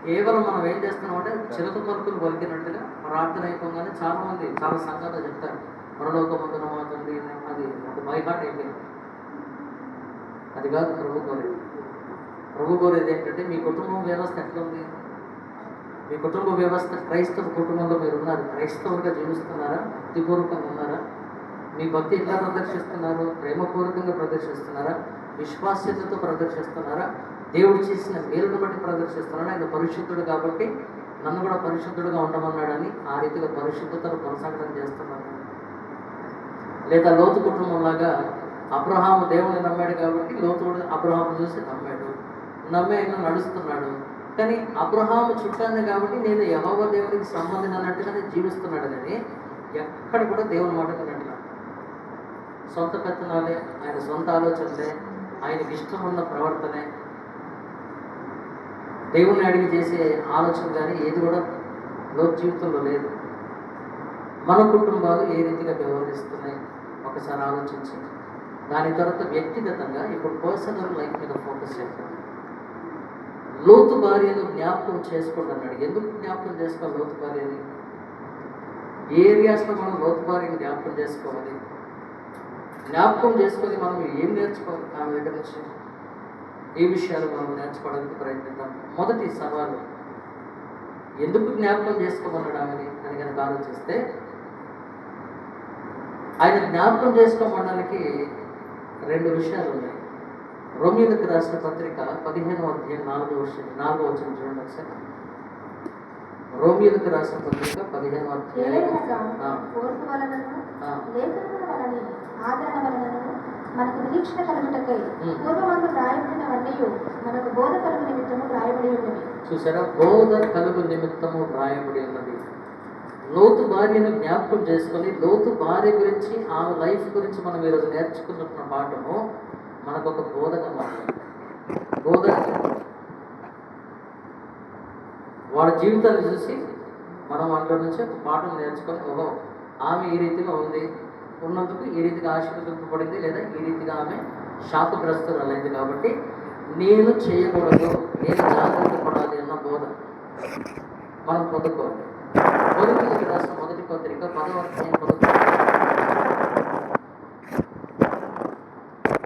కేవలం మనం ఏం చేస్తున్నాం అంటే చిలక పలుకులు పలికినట్టుగా ప్రార్థన అయిపోగానే చాలా మంది చాలా సంఘాలు చెప్తారు పరలోకమందున మా తండ్రి, అది ఒక బైహాట్ అయిపోయింది. అది కాదు ప్రభు కోరేది. ప్రభు కోరేది ఏంటంటే మీ కుటుంబం వ్యవస్థ ఎట్లుంది? మీ కుటుంబ వ్యవస్థ క్రైస్తవ కుటుంబంలో మీరు ఉన్నారు, క్రైస్తవులుగా జీవిస్తున్నారా? భక్తిపూర్వకంగా ఉన్నారా? మీ భక్తి ఎట్లా ప్రదర్శిస్తున్నారు? ప్రేమపూర్వకంగా ప్రదర్శిస్తున్నారా? విశ్వాస్యతతో ప్రదర్శిస్తున్నారా? దేవుడు చేసిన మేలును బట్టి ప్రదర్శిస్తున్నారా? ఆయన పరిశుద్ధుడు కాబట్టి నన్ను కూడా పరిశుద్ధుడుగా ఉండమన్నాడని ఆ రీతిగా పరిశుద్ధతను కొనసాగడం చేస్తున్నాను. లేదా లోతు కుటుంబంలాగా అబ్రహాము దేవుడిని నమ్మాడు కాబట్టి లోతు అబ్రహాము చూసి నమ్మాడు, నమ్మే ఆయన నడుస్తున్నాడు. కానీ అబ్రహాము చుట్టాన్ని కాబట్టి నేను యెహోవా దేవునికి సంబంధించి అన్నట్టుగానే జీవిస్తున్నాడు. కానీ ఎక్కడ కూడా దేవుని మాట వినట్లా. సొంత పెత్తనాలే, ఆయన సొంత ఆలోచనలే, ఆయనకి ఇష్టం ఉన్న ప్రవర్తనే, దేవుణ్ణి అడిగి చేసే ఆలోచన కానీ ఏది కూడా లోతు జీవితంలో లేదు. మన కుటుంబాలు ఏ రీతిగా వ్యవహరిస్తున్నాయి ఒకసారి ఆలోచించి దాని తర్వాత వ్యక్తిగతంగా ఇప్పుడు పర్సనల్ లైఫ్ మీద ఫోకస్ చేస్తాం. లోతు భార్యను జ్ఞాపకం చేసుకోండి అన్నాడు. ఎందుకు జ్ఞాపకం చేసుకోవాలి లోతు భార్యని? ఏ ఏరియాస్లో మనం లోతు భార్యని జ్ఞాపకం చేసుకోవాలి? జ్ఞాపకం చేసుకొని మనం ఏం నేర్చుకోవాలి ఆమె దగ్గర నుంచి? ఈ విషయాలు మనం నేర్చుకోవడానికి ప్రయత్నిద్దాం. మొదటి సవాలు, ఎందుకు జ్ఞాపకం చేసుకోమన్నాడు ఆమెని అని కనుక ఆలోచిస్తే, ఆయన జ్ఞాపకం చేసుకోమనడానికి రెండు విషయాలు ఉన్నాయి. రోమీయులకు రాసిన పత్రిక 15వ అధ్యాయం 4వ వచనం చూడండి ఒకసారి. రోమీయులకు రాసిన పత్రిక 15వ అధ్యాయం మనకు నిరీక్షణ కలుగుటకై పూర్వమందు రాయబడినవన్నీ మనకు బోధ కలుగు నిమిత్తము రాయబడి ఉన్నవి. చూసారా? బోధ కలుగు నిమిత్తము రాయబడి ఉన్నది. లోతు భార్యను జ్ఞాపకం చేసుకొని లోతు భార్య గురించి ఆమె లైఫ్ గురించి మనం ఈరోజు నేర్చుకుంటున్న పాఠము మనకు ఒక బోధగా మారింది. బోధ వాడి జీవితాన్ని చూసి మనం అందులో నుంచి ఒక పాఠం నేర్చుకొని, ఓహో ఆమె ఈ రీతిగా ఉంది, ఉన్నందుకు ఈ రీతిగా ఆశీర్వదింపబడింది, లేదా ఈ రీతిగా ఆమె శాపగ్రస్తురాలైంది కాబట్టి నేను చేయకూడదు, నేను జాగ్రత్త పడాలి అన్న బోధ మనం పొందుకోవాలి. కొరింథీయులకు రాసిన మొదటి పత్రిక 10వ అధ్యాయం 11.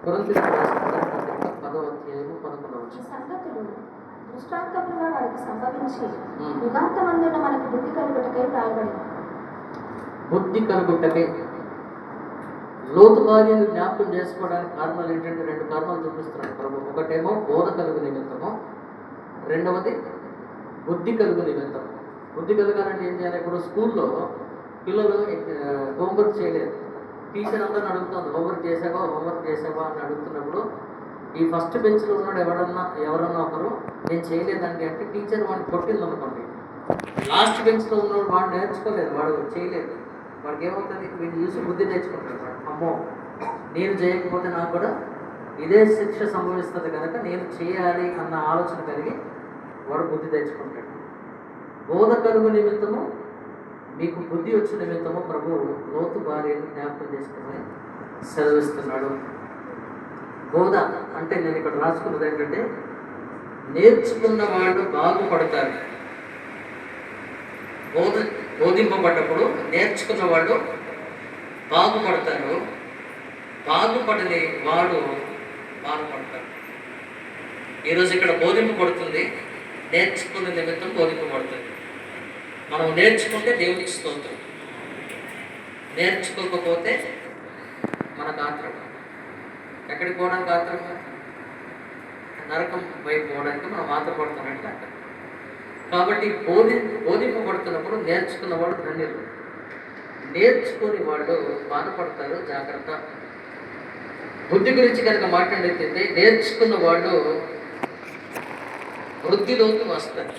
కొరింథీయులకు రాసిన మొదటి పత్రిక 10వ అధ్యాయం 11. సంగతులు దృష్టాంతముగా వారికి సంభవించి యుగాంతమందున మనకు బుద్ధి కలుగుటకై రాయబడింది. బుద్ధి కలుగుటకై. లోతు భార్యను జ్ఞాపకం చేసుకోవడానికి కారణాలు ఏంటంటే రెండు కారణాలు చూపిస్తున్నాడు ప్రభు. ఒకటేమో బోధ కలుగు నిమిత్తము, రెండవది బుద్ధి కలుగు నిమిత్తం. బుద్ధి కలగాలంటే ఏం చేయాలి? ఇప్పుడు స్కూల్లో పిల్లలు హోంవర్క్ చేయలేదు, టీచర్ అందరిని అడుగుతుంది హోంవర్క్ చేసావా అని అడుగుతున్నప్పుడు ఈ ఫస్ట్ బెంచ్లో ఉన్నాడు ఎవరన్నా ఒకరు నేను చేయలేదండి అంటే టీచర్ వాడిని కొట్టింది అనుకోండి. లాస్ట్ బెంచ్లో ఉన్నాడు వాడు నేర్చుకోలేదు, వాడు చేయలేదు, వాడికి ఏమవుతుంది? వీడిని చూసి బుద్ధి తెచ్చుకుంటాడు వాడు. అమ్మో నేను చేయకపోతే నాకు కూడా ఇదే శిక్ష సంభవిస్తుంది కనుక నేను చేయాలి అన్న ఆలోచన కలిగి వాడు బుద్ధి తెచ్చుకుంటాడు. బోధ కలుగు నిమిత్తము మీకు బుద్ధి వచ్చిన నిమిత్తము ప్రభు లోతు భార్యను జ్ఞాపకం చేసుకుని సెలవిస్తున్నాడు. బోధ అంటే నేను ఇక్కడ రాసుకున్నది ఏంటంటే, నేర్చుకున్న వాళ్ళు బాగుపడతారు. బోధింపబడ్డప్పుడు నేర్చుకున్న వాళ్ళు బాగుపడతారు, బాగుపడని వాడు బాగుపడతాడు. ఈరోజు ఇక్కడ బోధింపబడుతుంది, నేర్చుకున్న నిమిత్తం బోధింపబడుతుంది. మనం నేర్చుకుంటే దేవునికి స్తోత్రం, నేర్చుకోకపోతే మనకు ఆత్రం. ఎక్కడికి పోవడానికి ఆత్రం? నరకం వైపు పోవడానికి మనం ఆత్రపడుతున్నట్టు అర్థం. కాబట్టి బోధింపబడుతున్నప్పుడు నేర్చుకున్నవాడు ధన్యులు, నేర్చుకుని వాళ్ళు బాధపడతారు. జాగ్రత్త. బుద్ధి గురించి కనుక మాట్లాడితే నేర్చుకున్న వాళ్ళు వృద్ధిలోకి వస్తారు.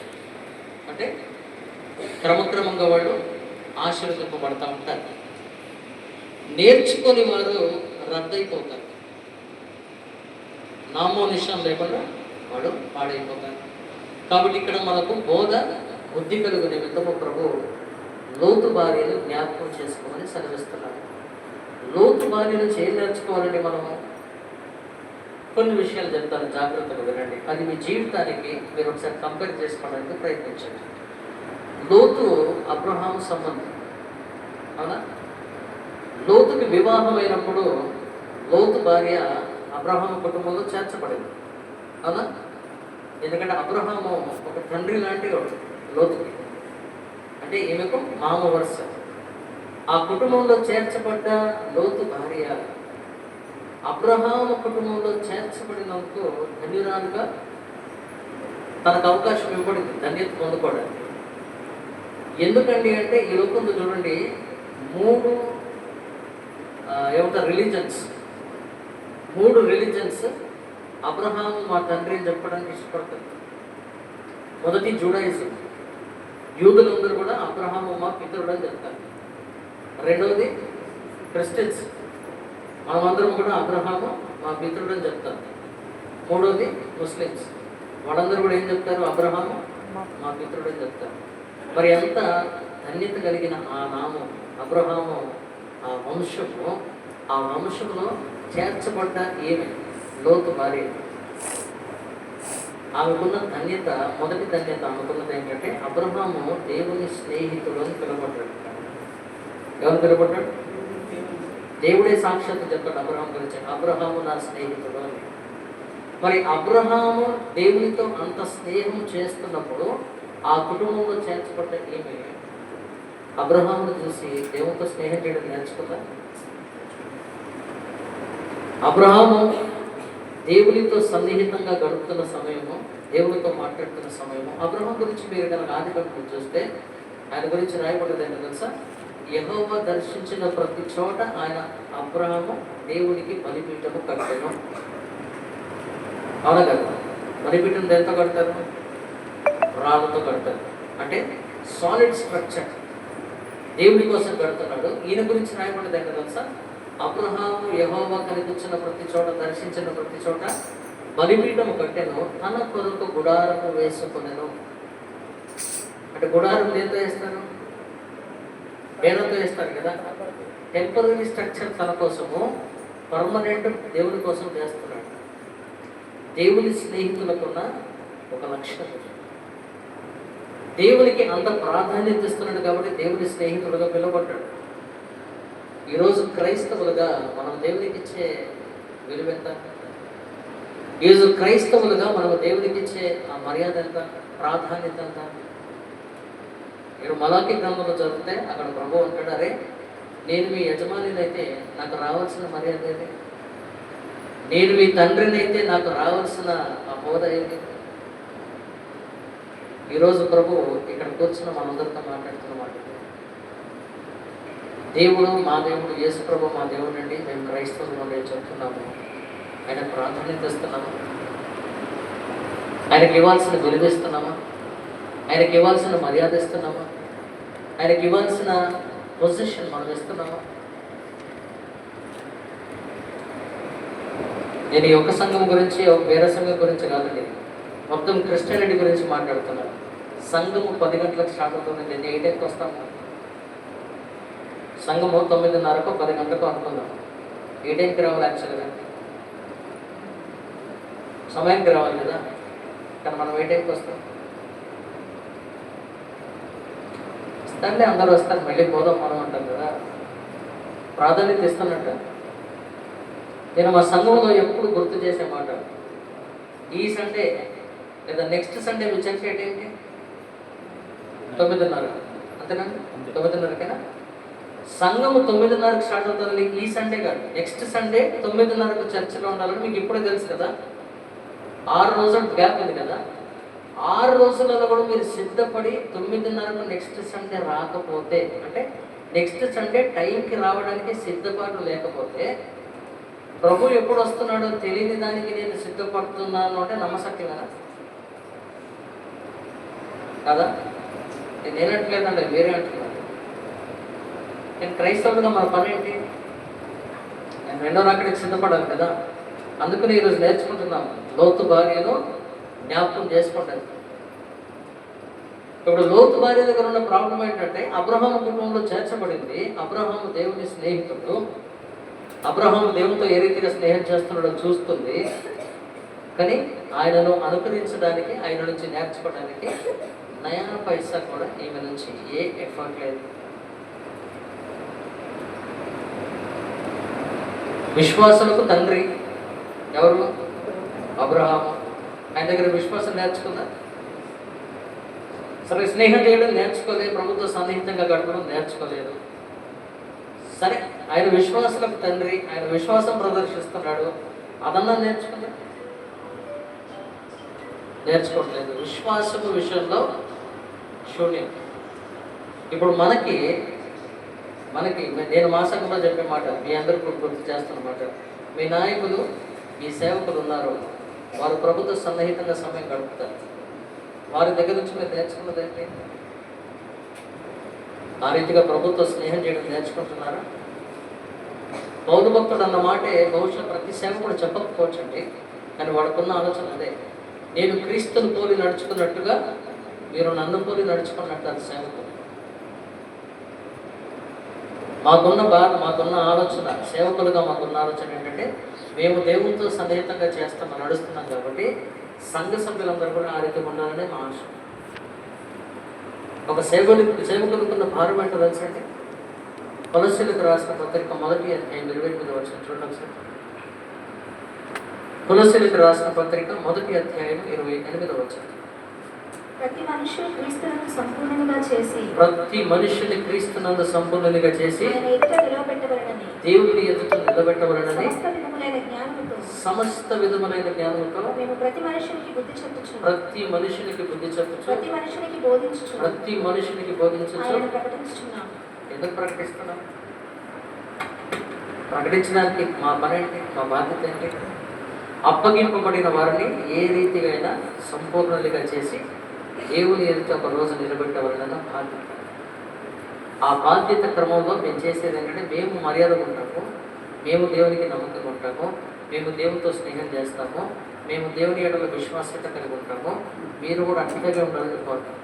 అంటే క్రమక్రమంగా వాళ్ళు ఆశీర్వదింపబడతా ఉంటారు. నేర్చుకొని వారు రద్దయిపోతారు, నామోనిషం లేకుండా వాడు పాడైపోతారు. కాబట్టి ఇక్కడ మనకు బోధ బుద్ధి కలుగు నిమిత్తము ప్రభు లోతు భార్యను జ్ఞాపకం చేసుకోమని సెలవిస్తున్నారు. లోతు భార్య నుంచి ఏం నేర్చుకోవాలండి? మనము కొన్ని విషయాలు చెప్తాను, జాగ్రత్తగా వినండి. అది మీ జీవితానికి మీరు ఒకసారి కంపేర్ చేసుకోవడానికి ప్రయత్నించండి. లోతు అబ్రహాము సంబంధం, అవునా? లోతుకి వివాహమైనప్పుడు లోతు భార్య అబ్రహాము కుటుంబంలో చేర్చబడింది, అవునా? ఎందుకంటే అబ్రహాము ఒక తండ్రి లాంటి వాడు లోతుకి, అంటే ఈమెకు మామ వరుస. ఆ కుటుంబంలో చేర్చబడ్డ లోతు భార్య అబ్రహాము కుటుంబంలో చేర్చబడినందుకు ధన్యురాలుగా తనకు అవకాశం ఇవ్వబడింది ధన్యత పొందుకోవడానికి. ఎందుకండి అంటే ఈ లోకంలో చూడండి, మూడు రిలీజన్స్ అబ్రహాము మా తండ్రి అని చెప్పడానికి ఇష్టపడతారు. మొదటి జూడాయిజం, యూదులందరూ కూడా అబ్రహాము మా పితరుడు అని చెప్తారు. రెండవది క్రిస్టియన్స్, మనమందరం కూడా అబ్రహాము మా పితరుడు అని చెప్తారు. మూడవది ముస్లిమ్స్, వాళ్ళందరూ కూడా ఏం చెప్తారు? అబ్రహాము మా పితరుడు అని చెప్తారు. మరి ఎంత ధన్యత కలిగిన ఆ నామం అబ్రహాము, ఆ వంశంలో చేర్చబడ్డ ఏమి లోతు భార్య. ఆమెకున్న ధన్యత, మొదటి ధన్యత ఆమెకున్నది ఏంటంటే అబ్రహాము దేవుని స్నేహితుడు అని పిలువబడ్డాడు. ఎవరు పిలువబడ్డాడు? దేవుడే సాక్షాత్తు చెప్తాడు అబ్రహాం గురించి, అబ్రహాము నా స్నేహితుడు అని. మరి అబ్రహాము దేవునితో అంత స్నేహం చేస్తున్నప్పుడు ఆ కుటుంబంలో చేర్చబడ్డ ఏమి అబ్రహామును చూసి దేవునితో స్నేహం చేయడం నేర్చుకుందా? అబ్రహాము దేవునితో సన్నిహితంగా గడుపుతున్న సమయము, దేవునితో మాట్లాడుతున్న సమయము. అబ్రహాం గురించి మీరు కనుక ఆదికాండం చూస్తే ఆయన గురించి రాయబడ్డది ఏంటో తెలుసా? యెహోవా దర్శించిన ప్రతి చోట ఆయన అబ్రహాము దేవునికి బలిపీఠము కట్టాను. అవునా కదా? బలిపీఠం దేంతో కడతారు? రాళ్ళతో కడతారు. అంటే సాలిడ్ స్ట్రక్చర్ దేవుడి కోసం కడుతున్నాడు. ఈయన గురించి రాయబడ్డది ఏంటో తెలుసా? అబ్రహాము యెహోవా కనిపించిన ప్రతి చోట, దర్శించిన ప్రతి చోట బలిపీఠము కట్టెను, తన కొరకు గుడారము వేసుకొనెను. అంటే గుడారం దేంతో వేస్తారు? పేదతో వేస్తారు కదా. టెంపరీ స్ట్రక్చర్ తన కోసము, పర్మనెంట్ దేవుడి కోసం చేస్తున్నాడు. దేవుని స్నేహితులకున్న ఒక లక్షణం, దేవునికి అంత ప్రాధాన్యత ఇస్తున్నాడు కాబట్టి దేవుని స్నేహితుడుగా పిలువబడ్డాడు. ఈరోజు క్రైస్తవులుగా మనం దేవునికి ఇచ్చే విలువ ఎంత? ఈరోజు క్రైస్తవులుగా మనం దేవునికి ఇచ్చే ఆ మర్యాద ఎంత, ప్రాధాన్యత ఎంత? మీరు మలాకి గ్రంథంలో చదివితే అక్కడ ప్రభువు అంటాడు, అరే నేను మీ యజమానినైతే నాకు రావాల్సిన మర్యాద ఏది? నేను మీ తండ్రినైతే నాకు రావాల్సిన ఆ హోదా ఏది? ఈరోజు ప్రభు ఇక్కడ కూర్చున్న మనందరితో మాట్లాడుతున్న మాట, దేవుడు మా దేవుడు, యేసు ప్రభు మా దేవుడు అండి, మేము క్రైస్తవులు నేను చెప్తున్నాము, ఆయన ప్రాధాన్యత ఇస్తున్నాము, ఆయనకి ఇవ్వాల్సిన విలువ ఇస్తున్నామా, ఆయనకి ఇవ్వాల్సిన మర్యాద ఇస్తున్నామా, ఆయనకి ఇవ్వాల్సిన పొజిషన్ మనం ఇస్తున్నామా? నేను ఈ ఒక్క సంఘం గురించి వేరే సంఘం గురించి కాదండి, మొత్తం క్రిస్టియానిటీ గురించి మాట్లాడుతున్నాను. సంఘము 10 గంటలకు స్టార్ట్ అవుతుంది, నేను 8కి వస్తాము. సంఘము 9:30కో 10 గంటలకు అనుకుందాం. ఏ టైంకి రావాలి యాక్చువల్గా? సమయానికి రావాలి కదా. కానీ మనం ఏ టైంకి వస్తాం? వస్తారులే, అందరూ వస్తారు, మళ్ళీ పోదాం మనం అంటాం కదా. ప్రాధాన్యత ఇస్తున్నట్టు నేను మా సంఘంలో ఎప్పుడు గుర్తు చేసే మాట, ఈ సండే లేదా నెక్స్ట్ సండే మీరు చెక్ చేయడం ఏంటి? 9:30 అంతేనండి? 9:30కేనా? సంఘము 9:30కి స్టార్ట్ అవుతుంది. ఈ సండే కాదు, నెక్స్ట్ సండే 9:30కు చర్చలో ఉండాలని మీకు ఇప్పుడే తెలుసు కదా. 6 రోజుల గ్యాప్ ఉంది కదా. 6 రోజులలో కూడా మీరు సిద్ధపడి 9:30కు నెక్స్ట్ సండే రాకపోతే, అంటే నెక్స్ట్ సండే టైంకి రావడానికి సిద్ధపాటు లేకపోతే, ప్రభు ఎప్పుడు వస్తున్నాడో తెలియని దానికి నేను సిద్ధపడుతున్నాను అంటే నమ్మశక్తిగా కదా. నేను ఏనట్లేదండి, వేరే అంటున్నాను. నేను క్రైస్తవులుగా మన పని ఏంటి? నేను రెండో రాకడికి సిద్ధపడాలి కదా. అందుకని ఈరోజు నేర్చుకుంటున్నాం, లోతు భార్యను జ్ఞాపకం చేసుకుంటాను. ఇప్పుడు లోతు భార్య దగ్గర ఉన్న ప్రాబ్లం ఏంటంటే, అబ్రహాము కుటుంబంలో చేర్చబడింది. అబ్రహాము దేవుని స్నేహితుడు. అబ్రహాము దేవునితో ఏ రీతిగా స్నేహం చేస్తున్నాడో చూస్తుంది. కానీ ఆయనను అనుకరించడానికి, ఆయన నుంచి నేర్చుకోవడానికి నయా పైసా కూడా ఈమె నుంచి ఏ ఎఫర్ట్ లేదు. విశ్వాసులకు తండ్రి ఎవరు? అబ్రహాము. ఆయన దగ్గర విశ్వాసం నేర్చుకుందా? సరే, స్నేహం చేయడం నేర్చుకోలేదు, ప్రభుత్వ సన్నిహితంగా గడపడం నేర్చుకోలేదు. సరే, ఆయన విశ్వాసులకు తండ్రి, ఆయన విశ్వాసం ప్రదర్శిస్తున్నాడు, అదన్నా నేర్చుకోవట్లేదు. విశ్వాసము విషయంలో శూన్యం. ఇప్పుడు మనకి నేను మా సంఘంలో చెప్పే మాట, మీ అందరికీ గుర్తు చేస్తున్నమాట, మీ నాయకులు, మీ సేవకులు ఉన్నారు, వారు ప్రభుత్వ సన్నిహితంగా సమయం గడుపుతారు. వారి దగ్గర నుంచి మీరు నేర్చుకున్నది ఏంటి? ఆ రీతిగా ప్రభుత్వ స్నేహం చేయడం నేర్చుకుంటున్నారా? పౌలు భక్తుడు అన్న మాటే బహుశా ప్రతి సేవకుడు చెప్పకపోవచ్చండి, కానీ వాడుకున్న ఆలోచన అదే. నేను క్రీస్తును పోలి నడుచుకున్నట్టుగా మీరు నన్ను పోలి నడుచుకున్నట్టు అది సేవకుడు. మాకున్న ఆలోచన, సేవకులుగా మాకున్న ఆలోచన ఏంటంటే, మేము దేవునితో సన్నిహితంగా నడుస్తున్నాం కాబట్టి సంఘ సభ్యులందరూ కూడా ఆ రీతి ఉండాలనే మా ఆశ. ఒక సేవకులకున్న భారం ఏంటో తెలుసండి. కొలస్సీలకు రాసిన పత్రిక 1:28 చూడండి ఒకసారి. కొలస్సీలకు రాసిన పత్రిక 1:28. ప్రతి మనుషుని క్రీస్తునందు సంపూర్ణంగా చేసి ఆయన ఎదుట నిలబెట్టబడనని, దేవుని ఎదుట నిలబెట్టబడనని సమస్త విధములైన జ్ఞానముతో మేము ప్రతి మనుషునికి బుద్ధి చెప్పుచు, ప్రతి మనుషునికి బోధించుచు ప్రకటించుచున్నాము. ఎందుకు ప్రకటిస్తున్నాం? ప్రకటించడానికి మా పని ఏంటి? మా బాధ్యత ఏంటి? అప్పగింపబడిన వారిని ఏ రీతిగా అయినా సంపూర్ణులుగా చేసి దేవుని ఎదుట ఒక రోజు నిలబెట్టవలన బాధ్యత. ఆ బాధ్యత క్రమంలో మేము చేసేది ఏంటంటే, మేము మర్యాదగా ఉంటాము, మేము దేవునికి నమ్మకం ఉంటాము, మేము దేవునితో స్నేహం చేస్తాము, మేము దేవుని ఎడల విశ్వాసత కలిగి ఉంటాము. మీరు కూడా అట్లాగే ఉండాలని కోరుతాం.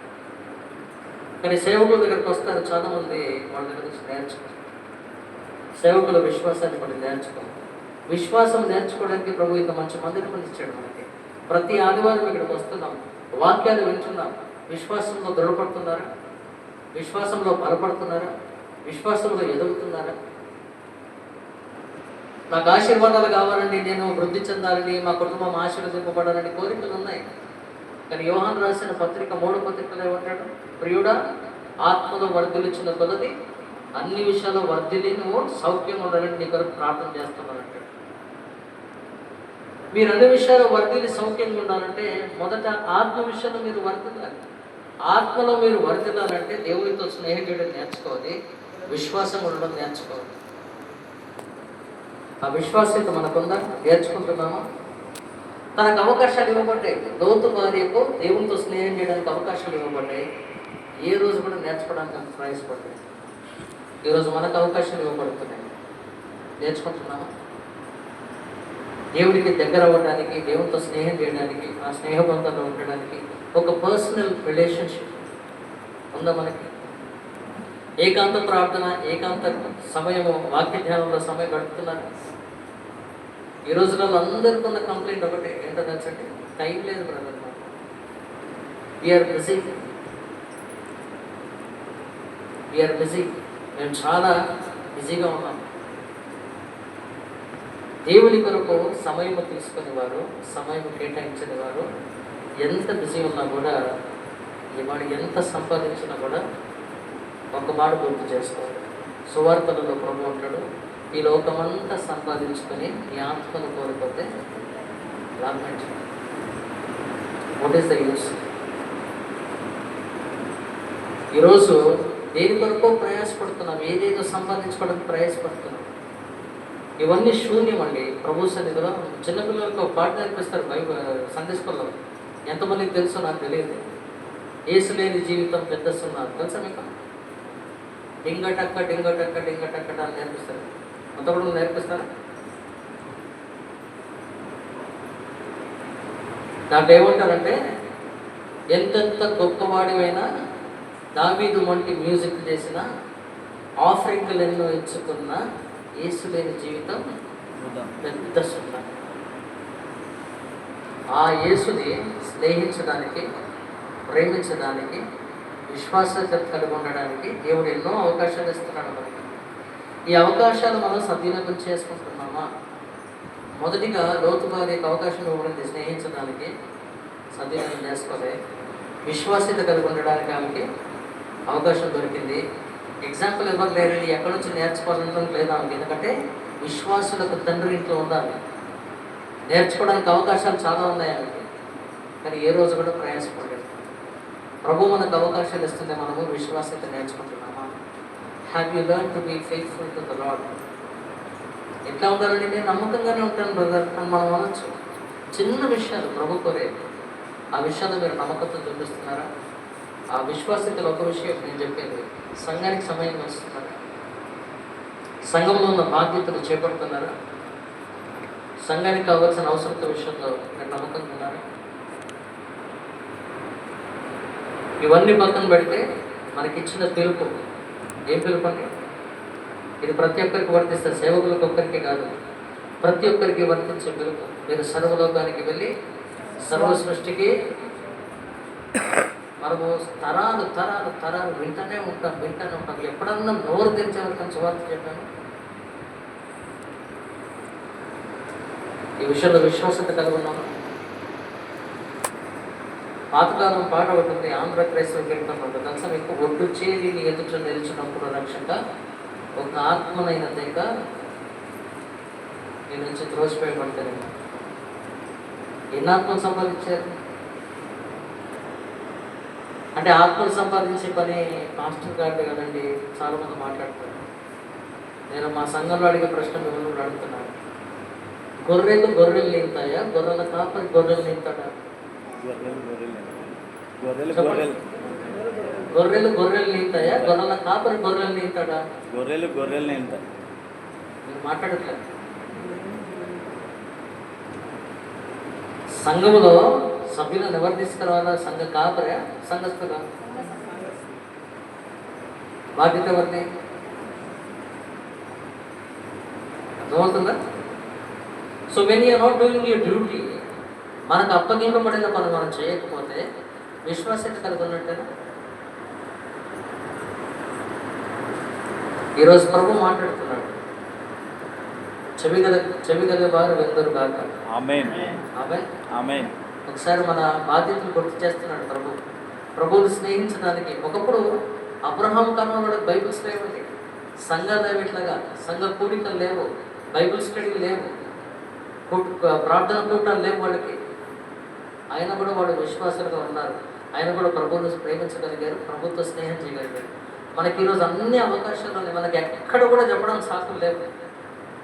కానీ సేవకుల దగ్గరికి వస్తారు చాలామంది, వాళ్ళ దగ్గర నుంచి నేర్చుకుంటారు. సేవకుల విశ్వాసాన్ని మనం నేర్చుకోవాలి. విశ్వాసం నేర్చుకోవడానికి ప్రభు ఇంత మంచి మందిరం ఇచ్చాడు మనకి. ప్రతి ఆదివారం ఇక్కడికి వస్తున్నాం, వాక్యాలు వింటున్నాం. విశ్వాసంలో దృఢపడుతున్నారా? విశ్వాసంలో బలపడుతున్నారా? విశ్వాసంలో ఎదుగుతున్నారా? నాకు ఆశీర్వాదాలు కావాలండి, నేను వృద్ధి చెందాలని, మా కుటుంబం ఆశీర్వదింపబడాలని కోరికలు ఉన్నాయి. కానీ యోహాను రాసిన పత్రిక 3వ పత్రికలో ఏమంటాడు? ప్రియుడా, ఆత్మలో వర్ధిల్లుచున్న కొలది అన్ని విషయాల్లో వర్ధిల్లి నువ్వు సౌఖ్యం ఉండాలని నీ కొరకు ప్రార్థన చేస్తున్నానంటాడు. మీరు అన్ని విషయాల్లో వర్ధిల్లి సౌఖ్యంగా ఉండాలంటే మొదట ఆత్మ విషయంలో మీరు వర్ధిల్లాలి. ఆత్మలో మీరు వర్ధిల్లాలంటే దేవునితో స్నేహం చేయడం నేర్చుకోవాలి, విశ్వాసం ఉండడం నేర్చుకోవాలి. ఆ విశ్వాసత మనకుందా? నేర్చుకుంటున్నామా? తనకు అవకాశాలు ఇవ్వబడ్డాయి. లోతు భార్యకు దేవునితో స్నేహం చేయడానికి అవకాశాలు ఇవ్వబడ్డాయి. ఏ రోజు కూడా నేర్చుకోవడానికి ప్రయాసపడ్డాయి. ఈరోజు మనకు అవకాశాలు ఇవ్వబడుతున్నాయి. నేర్చుకుంటున్నామా? దేవుడికి దగ్గర అవ్వడానికి, దేవునితో స్నేహం చేయడానికి, ఆ స్నేహబంధంలో ఉండడానికి ఒక పర్సనల్ రిలేషన్షిప్ ఉందా మనకి? ఏకాంత ప్రార్థన, ఏకాంత సమయము, వాక్య ధ్యానంలో సమయం గడుపుతున్నారు. ఈ రోజులలో అందరికీ ఉన్న కంప్లైంట్ ఒకటే, ఏంటో తెలుసండి, టైం లేదు brother, we're busy, we're busy, మేము చాలా బిజీగా ఉన్నాం. దేవుని కొరకు సమయం తీసుకుని వారు, సమయం కేటాయించిన వారు ఎంత బిజీ ఉన్నా కూడా, వాడు ఎంత సంపాదించినా కూడా ఒక మాట గుర్తు చేసుకోవాలి. సువార్తలలో ప్రభు ఉంటాడు, ఈ లోకమంతా సంపాదించుకొని ఈ ఆత్మను కోల్పోతే లాభం. What is the use? ఈరోజు దేని కొరకు ప్రయాసపడుతున్నాం, ఏదేదో సంపాదించుకోవడానికి ప్రయాసపడుతున్నాం, ఇవన్నీ శూన్యం అండి. ప్రభు సన్నిధిలో చిన్నపిల్లలకు ఒక పాట నేర్పిస్తారు సండే స్కూల్లో. ఎంతమందికి తెలుసో నాకు తెలియదు. ఏసు లేని జీవితం పెద్ద సున్నా తెలుసా మీకు? డింగటక్క డింగటక్క డింగటక్క అని నేర్పిస్తారు. అంత కూడా నేర్పిస్తారా? దాంట్లో ఏమంటారంటే, ఎంతెంత గొప్పవాడివైనా, దావీదు వంటి మ్యూజిక్ చేసిన, ఆఫరింగ్లు ఎన్నో ఇచ్చుకున్న యేసు లేని జీవితం పెద్ద సున్నా. ఆ యేసుని స్నేహించడానికి, ప్రేమించడానికి, విశ్వాసత కలిగి ఉండడానికి దేవుడు ఎన్నో అవకాశాలు ఇస్తున్నాడు మనకి. ఈ అవకాశాలు మనం సద్వినియోగం చేసుకుంటున్నామా? మొదటిగా లోతు భార్యకు అవకాశం ఇవ్వబడింది స్నేహించడానికి, సద్వినియోగం చేసుకోలే. విశ్వాసత కలిగి ఉండడానికి ఆమెకి అవకాశం దొరికింది. ఎగ్జాంపుల్ ఎవరు లేరండి, ఎక్కడి నుంచి నేర్చుకోవాలంటే లేదు ఆమెకి. ఎందుకంటే విశ్వాసులకు తండ్రి ఇంట్లో ఉండాలి. నేర్చుకోవడానికి అవకాశాలు చాలా ఉన్నాయి ఆమెకి, కానీ ఏ రోజు కూడా ప్రయాసపడలేదు. ప్రభు మనకు అవకాశాలు ఇస్తుంటే మనము విశ్వాసత నేర్చుకుంటున్నామా? Have you learn to be faithful to the lord? ఎట్లా ఉండాలంటే, నేను నమ్మకంగానే ఉంటాను బ్రదర్ అని మనం అనొచ్చు. చిన్న విషయాలు ప్రభు కోరే, ఆ విషయాలు మీరు నమ్మకంతో చూపిస్తున్నారా? ఆ విశ్వాసతలో ఒక విషయం నేను చెప్పేది, సంఘానికి సమయం వస్తున్నారా? సంఘంలో ఉన్న బాధ్యతలు చేపడుతున్నారా? సంఘానికి కావాల్సిన అవసరత విషయంలో మీరు నమ్మకంగా ఉన్నారా? ఇవన్నీ పక్కన పెడితే మనకిచ్చిన పిలుపు ఏం పిలుపు అండి? ఇది ప్రతి ఒక్కరికి వర్తిస్తుంది, సేవకులకు ఒక్కరికి కాదు, ప్రతి ఒక్కరికి వర్తించే పిలుపు. మీరు సర్వలోకానికి వెళ్ళి సర్వ సృష్టికి, మనము తరాలు తరాలు తరాలు వింటూనే ఉంటాం. ఎప్పుడన్నా నోరు తెరిచే వరకు సువార్త చెప్పాను. ఈ విషయంలో విశ్వాసత కలిగి ఉన్నాము. పాతకాలం పాట ఉంటుంది, ఆంధ్ర క్రైస్తవ కీర్తన ఉంటుంది తెలుసా మీకు? ఒడ్డు చేరి నీ ఎదుట నిలిచినప్పుడు రక్షక, ఒక ఆత్మనైన దేక నీ నుంచి త్రోసిపోయబడతాను. ఎన్ని ఆత్మలు సంపాదించారు అంటే, ఆత్మలు సంపాదించే పని మాస్టర్ గారిది కదండి. చాలామంది మాట్లాడతారు. నేను మా సంఘంలో అడిగే ప్రశ్న మిమ్మల్ని అడుగుతున్నాను, గొర్రెలు గొర్రెలు నింతాయా, గొర్రెల కాపరి గొర్రెలు నింతాడా? గొర్రెలు గొర్రెలు నింతాయా, గొర్రెల కాపరి గొర్రెలు నింతాడా? గొర్రెలు గొర్రెలు నింతా. మీరు మాట్లాడట్లేదు. సంఘములో సభ్యులను ఎవరు తీసుకురావాలా? సంఘ కాపరా, సంఘస్థులా? బాధ్యత ఎవరిది? అర్థమవుతుందా? So when you are not doing your duty, మనకు అప్పగింపబడిన పని మనం చేయకపోతే విశ్వాసత కలిగి ఉన్నట్టేనా? ఈరోజు ప్రభు మాట్లాడుతున్నాడు, చెవి గల వారు వెందరు కాక. ఆమేన్. ఆమేన్. ఆమేన్. ఒకసారి మన బాధ్యతలు గుర్తు చేస్తున్నాడు ప్రభువుని స్నేహించడానికి. ఒకప్పుడు అబ్రహాం కాలంలో బైబిల్స్ లేవండి, సంఘాలు ఇట్లాగా సంఘ కూడికలు లేవు, బైబిల్ స్టడీ లేవు, ప్రార్థన కూటాలు లేవు వాళ్ళకి. ఆయన కూడా వాళ్ళు విశ్వాసాలుగా ఉన్నారు. ఆయన కూడా ప్రభువుని ప్రేమించగలిగారు, ప్రభుత్వ స్నేహం చేయగలిగారు. మనకి ఈరోజు అన్ని అవకాశాలు ఉన్నాయి, మనకి ఎక్కడ కూడా చెప్పడం సాకులు లేవు.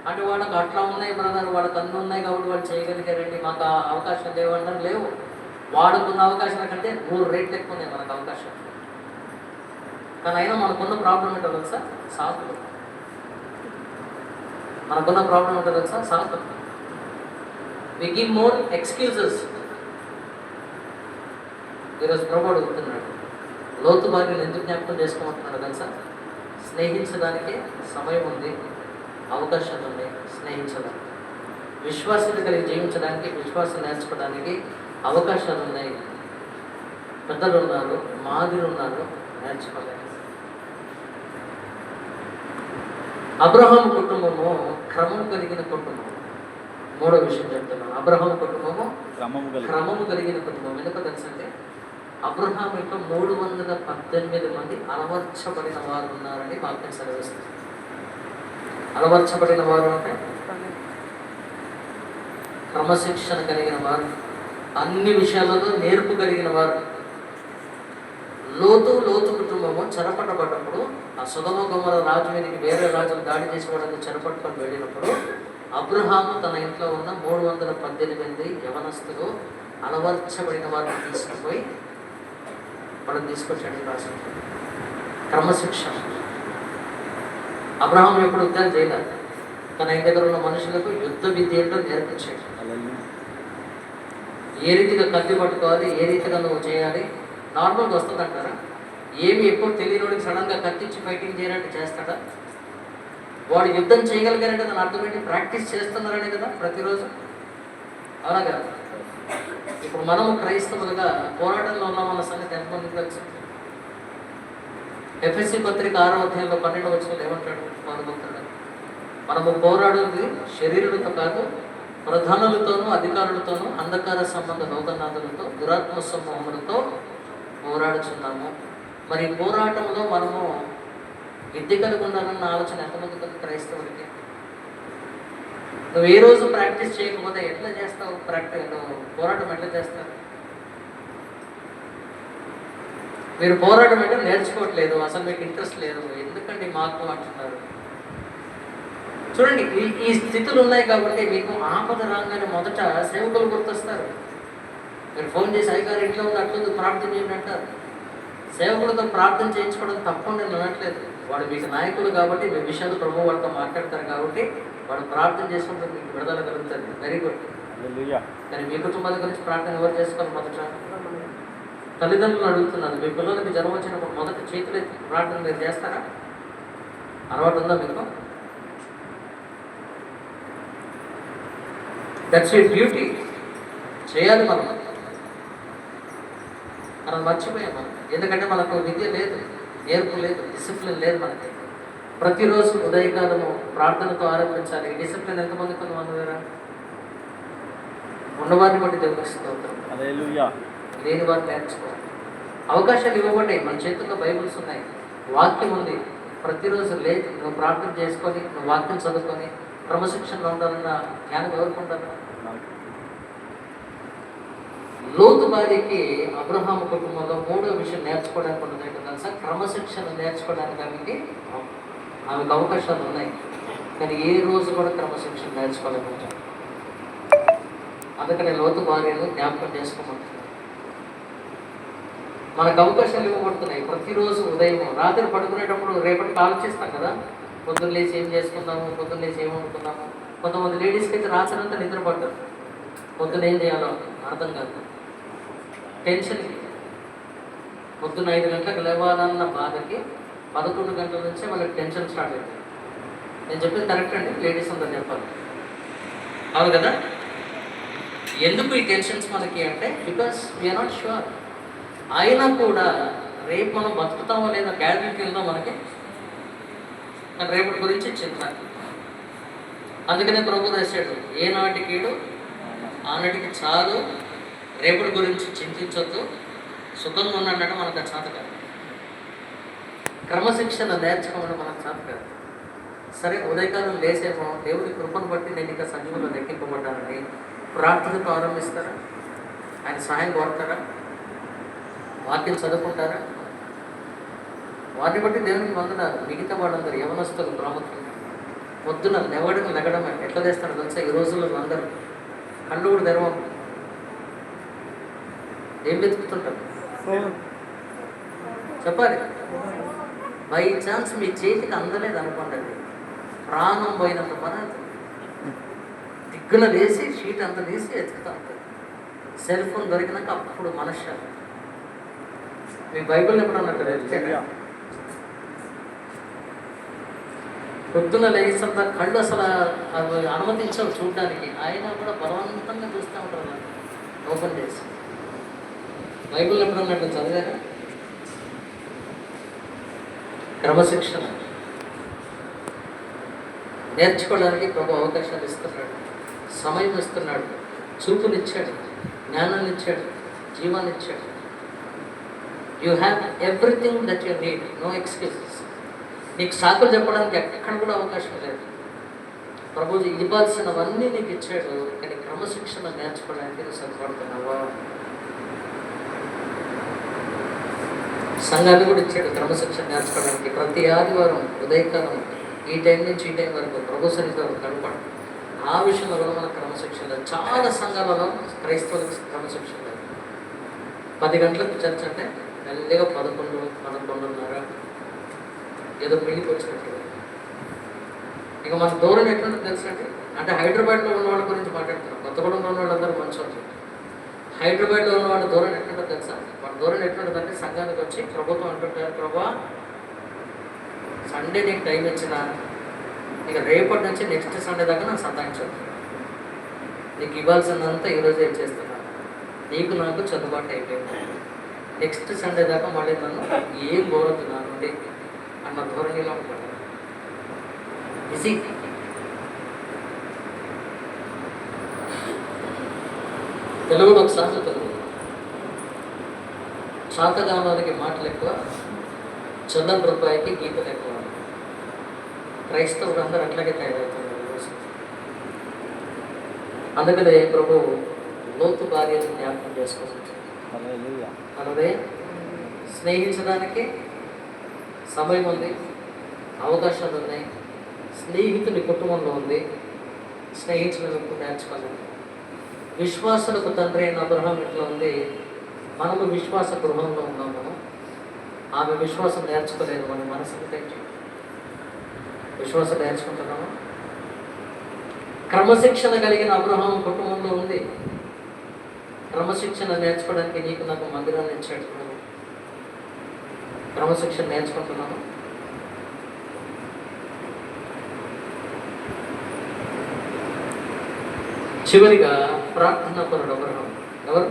అంటే వాళ్ళకి అట్లా ఉన్నాయి బ్రదర్, వాళ్ళకి అన్నీ ఉన్నాయి కాబట్టి వాళ్ళు చేయగలిగారండి, మాకు ఆ అవకాశాలు లేవంటారు. లేవు, వాడుకున్న అవకాశాల కంటే 3 రెట్లు ఎక్కువ ఉన్నాయి మనకు అవకాశాలు. కానీ అయినా మనకున్న ప్రాబ్లం ఏంటో తెలుసా? సాకులు. మనకున్న ప్రాబ్లం ఏంటో తెలుసా? సాకులు. We give more excuses. ఈరోజు ప్రభు అడుగుతున్నాడు, లోతు భార్యను ఎందుకు జ్ఞాపకం చేసుకోమంటున్నాడు తెలుసా? స్నేహించడానికి సమయం ఉంది, అవకాశాలు ఉన్నాయి. స్నేహించడానికి, విశ్వాసాన్ని కలిగి జీవించడానికి, విశ్వాసం నేర్చుకోవడానికి అవకాశాలు ఉన్నాయి. పెద్దలు ఉన్నారు, మాదిరి ఉన్నారు, నేర్చుకోలేదు. అబ్రహాం కుటుంబము క్రమం కలిగిన కుటుంబం. మూడో విషయం చెప్తున్నాను, అబ్రహాం కుటుంబము క్రమము కలిగిన కుటుంబం. ఎందుకో తెలుసండి, అబ్రహాం యొక్క 318 మంది అలవర్చబడిన వారు ఉన్నారని వాక్యం సెలవిస్తుంది. అలవర్చబడిన వారు అంటే క్రమశిక్షణ కలిగిన వారు, అన్ని విషయాలలో నేర్పు కలిగిన వారు. లోతు కుటుంబము చెరపట్టబడ్డప్పుడు, ఆ సొదొమ గొమొర్రా రాజు మీదకి వేరే రాజులు దాడి చేసేవాళ్ళని చెరపట్టుకొని వెళ్ళినప్పుడు, అబ్రహాము తన ఇంట్లో ఉన్న 318 యవనస్తులు అలవర్చబడిన వారిని తీసుకుపోయి వాళ్ళని తీసుకొచ్చాడు. రాష్ట్రం క్రమశిక్షణ. అబ్రహాం ఎప్పుడు యుద్ధాలు చేయలేదు, తన ఇంటి దగ్గర ఉన్న మనుషులకు యుద్ధ విద్య ఏంటో నేర్పించాడు. ఏ రీతిగా కత్తి పట్టుకోవాలి, ఏ రీతిగా నువ్వు చేయాలి. నార్మల్గా వస్తుంది అంటారా? ఏమి ఎప్పుడు తెలియనోడికి సడన్గా కత్తిచ్చి ఫైటింగ్ చేయాలంటే చేస్తాడా? వాడు యుద్ధం చేయగలిగారంటే దాని అర్థం ఏంటి? ప్రాక్టీస్ చేస్తున్నారనే కదా ప్రతిరోజు. అలాగా ఇప్పుడు మనము క్రైస్తవులుగా పోరాటంలో ఉన్నామన్న సంగతి ఎంతమందికి తెలుసు? ఎఫ్ఎస్సి పత్రిక 6వ అధ్యాయంలో 12వ వచనంలో ఏమంటాడు పౌలు భక్తుడు? మనము పోరాడేది శరీరులతో కాదు, ప్రధానులతోనూ అధికారులతోనూ అంధకార సంబంధ లోకనాథులతో దురాత్మ సమూహములతో పోరాడుచున్నాము. మరి పోరాటంలో మనము విద్య కలిగి ఉండాలన్న ఆలోచన ఎంతమంది కలిగి క్రైస్తవులకి? నువ్వు ఏ రోజు ప్రాక్టీస్ చేయకపోతే ఎట్లా చేస్తావు? నువ్వు పోరాటం ఎట్లా చేస్తారు? మీరు పోరాటం అంటే నేర్చుకోవట్లేదు, అసలు మీకు ఇంట్రెస్ట్ లేదు, ఎందుకండి మాకు అంటున్నారు. చూడండి, ఈ స్థితులు ఉన్నాయి కాబట్టి మీకు ఆపద రాగానే మొదట సేవకులు గుర్తొస్తారు. మీరు ఫోన్ చేసి అయ్యగారు ఇంట్లో ఉంది, అట్లా ప్రార్థన చేయండి అంటారు. సేవకులతో ప్రార్థన చేయించుకోవడం తప్పకుండా నేను అనట్లేదు. వాడు మీకు నాయకులు కాబట్టి మీ విషయాలు ప్రభు వాడితో మాట్లాడతారు కాబట్టి వాడు ప్రార్థన చేసుకుంటే మీకు విడుదల కలుగుతుంది. Very good. కానీ మీ కుటుంబాల గురించి ప్రార్థన ఎవరు చేసుకోవాలి? మొదట తల్లిదండ్రులు అడుగుతున్నారు, మీ పిల్లలకి జ్వరం వచ్చినప్పుడు మొదట చేతులు ప్రార్థన మీరు చేస్తారా? అలవాటు ఉందా మీకు? That's your duty. చేయాలి. మనం మర్చిపోయాం. ఎందుకంటే మనకు విద్య లేదు, నేర్పు లేదు, డిసిప్లిన్ లేదు మనకి. ప్రతిరోజు ఉదయకాలము ప్రార్థనతో ఆరంభించాలి. ఈ డిసిప్లిన్ ఎంతమంది కొన్ని వందరా? ఉన్నవారిని బట్టి దేవుడికి లేని వారిని నేర్చుకోవాలి. అవకాశాలు ఇవ్వబడ్డాయి, మన చేతుల్లో బైబిల్స్ ఉన్నాయి, వాక్యం ఉంది. ప్రతిరోజు లేదు, నువ్వు ప్రార్థన చేసుకొని, నువ్వు వాక్యం చదువుకొని క్రమశిక్షణలో ఉండాలన్న జ్ఞానం ఎవరుకుంటారు? లోతు భార్యకి అబ్రహాం కుటుంబంలో 3వ విషయం నేర్చుకోవడానికి ఉన్నది ఏంటో తెలుసా? క్రమశిక్షణ నేర్చుకోవడానికి ఆమెకు అవకాశాలు ఉన్నాయి, కానీ ఏ రోజు కూడా క్రమశిక్షణ నేర్చుకోలేకపోతాం. అందుకని లోతు భార్యను జ్ఞాపకం చేసుకోమంటున్నాను. మనకు అవకాశాలు ఇవ్వబడుతున్నాయి. ప్రతిరోజు ఉదయం రాత్రి పడుకునేటప్పుడు రేపటికి ఆలోచిస్తాం కదా, పొద్దున్న లేచి ఏం చేసుకుందాము, పొద్దున్న లేచి ఏమనుకున్నాము. కొంతమంది లేడీస్కి అయితే రాత్రి అంతా నిద్ర పడ్డారు, పొద్దున్న ఏం చేయాలో అర్థం కాదు. టెన్షన్కి పొద్దున్న 5 గంటలకు లేవాలన్న బాధకి 11 గంటల నుంచే వాళ్ళకి టెన్షన్ స్టార్ట్ అవుతుంది. నేను చెప్పింది కరెక్ట్ అండి, లేడీస్ అందరూ చెప్పాలి. అవును కదా? ఎందుకు ఈ టెన్షన్స్ మనకి అంటే, బికాస్ వీఆర్ నాట్ ష్యూర్. అయినా కూడా రేపు మనం బతుకుతామో లేదా గ్యారెంటీ ఉందో మనకి, కానీ రేపటి గురించి చింత. అందుకనే ప్రభు రాశాడు, ఏనాటికీడు ఆనాటికి చాలు, రేపటి గురించి చింతించొద్దు, సుఖంగా ఉన్నట్టు మనకు చేత కాదు. క్రమశిక్షణ నేర్చుకోవడం మనకు చేత కాదు. సరే, ఉదయకాలం లేసేమో దేవుడి కృపను బట్టి నేను ఇంకా సజీవులు లెక్కింపబడ్డానని ప్రార్థనతో ఆరంభిస్తారా? ఆయన సహాయం కోరుతారా? వాక్యం చదువుకుంటారా? వాటిని బట్టి దేవునికి వందనాలు. మిగతా వాళ్ళందరూ యవనస్తులు ప్రాముఖ్యంగా పొద్దున లెగడం ఎట్లా చేస్తారో తెలుసా? ఈ రోజుల్లో అందరూ కళ్ళు కూడా తెరవం. ఏం వెతుకుతుంటారు చెప్పాలి. బై ఛాన్స్ మీ చేతికి అందలేదు అనుకోండి, ప్రాణం పోయినంత పని దిగ్గున వేసి షీట్ అంతా తీసి వెతుకుతా ఉంటుంది. సెల్ ఫోన్ దొరికినాక అప్పుడు మనశ్శాంతి. మీ బైబిల్ ఎప్పుడు అన్నట్టు పొద్దున్న లేచినంత కళ్ళు అసలు అవి అనుమతించవు చూడడానికి, ఆయన కూడా బలవంతంగా చూస్తూ ఉంటారు నాకు ఓపెన్ చేసి. బైబిల్ ఎప్పుడన్నా అట్లా చదివారా? క్రమశిక్షణ నేర్చుకోవడానికి ప్రభు అవకాశాలు ఇస్తున్నాడు, సమయం ఇస్తున్నాడు, చూపునిచ్చాడు, జ్ఞానాన్ని ఇచ్చాడు, జీవాన్ని ఇచ్చాడు. You have everything that you need, no excuses. నీకు సాకులు చెప్పడానికి ఎక్కడ కూడా అవకాశం లేదు. ప్రభు ఇవ్వాల్సినవన్నీ నీకు ఇచ్చాడు, కానీ క్రమశిక్షణ నేర్చుకోవడానికి నువ్వు సిద్ధపడుతున్నావా? సంఘాన్ని కూడా ఇచ్చాడు క్రమశిక్షణ నేర్చుకోవడానికి. ప్రతి ఆదివారం ఉదయకాలం ఈ టైం నుంచి ఈ టైం వరకు ప్రభు సన్నిధితో గడపడం, ఆ విషయంలో కూడా మనకు క్రమశిక్షణ లేదు. చాలా సంఘాలలో క్రైస్తవులకు క్రమశిక్షణ లేదు. 10 గంటలకు చర్చ అంటే మెల్లిగా 11, 11:30 ఏదో పెళ్ళికి వచ్చినట్టు. ఇక మన ధోరణి ఎట్లుంటుంది తెలుసండి, అంటే హైదరాబాద్లో ఉన్న వాళ్ళ గురించి మాట్లాడుతున్నాం, కొత్తగూడెంలో ఉన్న వాళ్ళందరూ మంచోళ్ళు. హైదరాబాద్లో ఉన్న వాళ్ళ ధోరణి ఎట్లుంటుందో తెలుసా? వాళ్ళ ధోరణి ఎట్లుంటుందంటే సంఘానికి వచ్చి ప్రభుత్వం అంటుంటారు, ప్రభా సండే నీకు టైం ఇచ్చిన, ఇక రేపటి నుంచి నెక్స్ట్ సండే దాకా నాకు సంతాయించదు, నీకు ఇవ్వాల్సిందంతా ఈరోజే చేస్తున్నాను, నీకు నాకు చదువుబాటు అయిపోయింది, నెక్స్ట్ సండే దాకా మళ్ళీ నన్ను ఏం కోరద్దు నా నుండి అన్న ధోరణిలో ఉంటాడు. బిజీ. తెలుగులో ఒక సామెత ఉంది, శాతగానానికి మాటలు ఎక్కువ, చందన రూపాయికి గీతలు ఎక్కువ. క్రైస్తవులు అందరూ అట్లాగే తయారవుతున్నారు ఈరోజు. అందుకనే ప్రభు లోతు భార్యను జ్ఞాపకం చేసుకోవచ్చు. అలాగే స్నేహించడానికి సమయం ఉంది, అవకాశాలు ఉన్నాయి, స్నేహితుని కుటుంబంలో ఉంది, స్నేహించడానికి నేర్చుకోవాలి. విశ్వాసులకు తండ్రి అయిన అబ్రహాం ఇంట్లో ఉంది, మనము విశ్వాస గృహంలో ఉన్నాం. మనం ఆమె విశ్వాసం నేర్చుకోలేదు, మన మనసుకు తెచ్చి విశ్వాసం నేర్చుకుంటున్నాము. క్రమశిక్షణ కలిగిన అబ్రహాం కుటుంబంలో ఉంది. క్రమశిక్షణ నేర్చుకోవడానికి నీకు నాకు మందిరాన్ని ఇచ్చాడు. క్రమశిక్షణ నేర్చుకుంటున్నాము. చివరిగా ప్రార్థనా పరుడు అబ్రహాం. ఎవరు?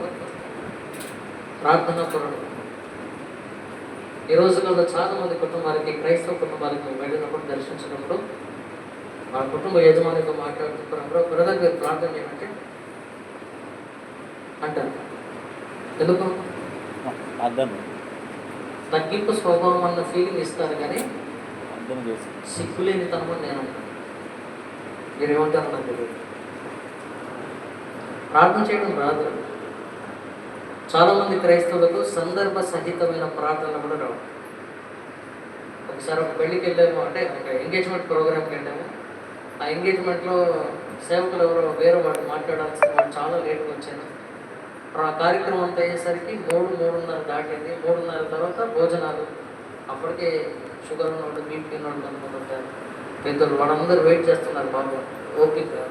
ప్రార్థనా పరుడు. ఈ రోజులలో చాలా మంది కుటుంబాలకి, క్రైస్తవ కుటుంబాలకి వెళ్ళినప్పుడు దర్శించినప్పుడు వాళ్ళ కుటుంబ యజమానితో మాట్లాడుతున్నప్పుడు బ్రదర్ గారు ప్రార్థన చేయమంటే అంటారు. ఎందుకు? తగ్గింపు స్వభావం అన్న ఫీలింగ్ ఇస్తారు, కానీ సిగ్గులేని తనమని నేను అంటాను. మీరు ఏమంటారు నాకు తెలియదు. ప్రార్థన చేయడం రాదు. చాలామంది క్రైస్తవులకు సందర్భ సహితమైన ప్రార్థనలు కూడా రావు. ఒకసారి ఒక పెళ్ళికి వెళ్ళాము, అంటే ఒక ఎంగేజ్మెంట్ ప్రోగ్రామ్కి వెళ్ళాము. ఆ ఎంగేజ్మెంట్లో సేవకులు ఎవరో వేరే వాడు మాట్లాడాల్సిన వాడు చాలా లేట్గా వచ్చాను. ఆ కార్యక్రమం అంతా అయ్యేసరికి 3:30 దాటింది. 3:30 తర్వాత భోజనాలు. అప్పటికే షుగర్ ఉన్నవాడు, బీపీ ఉన్నవాడు అనుకుంటుంటారు పెద్దలు, వాళ్ళందరూ వెయిట్ చేస్తున్నారు బాబు ఓపిక.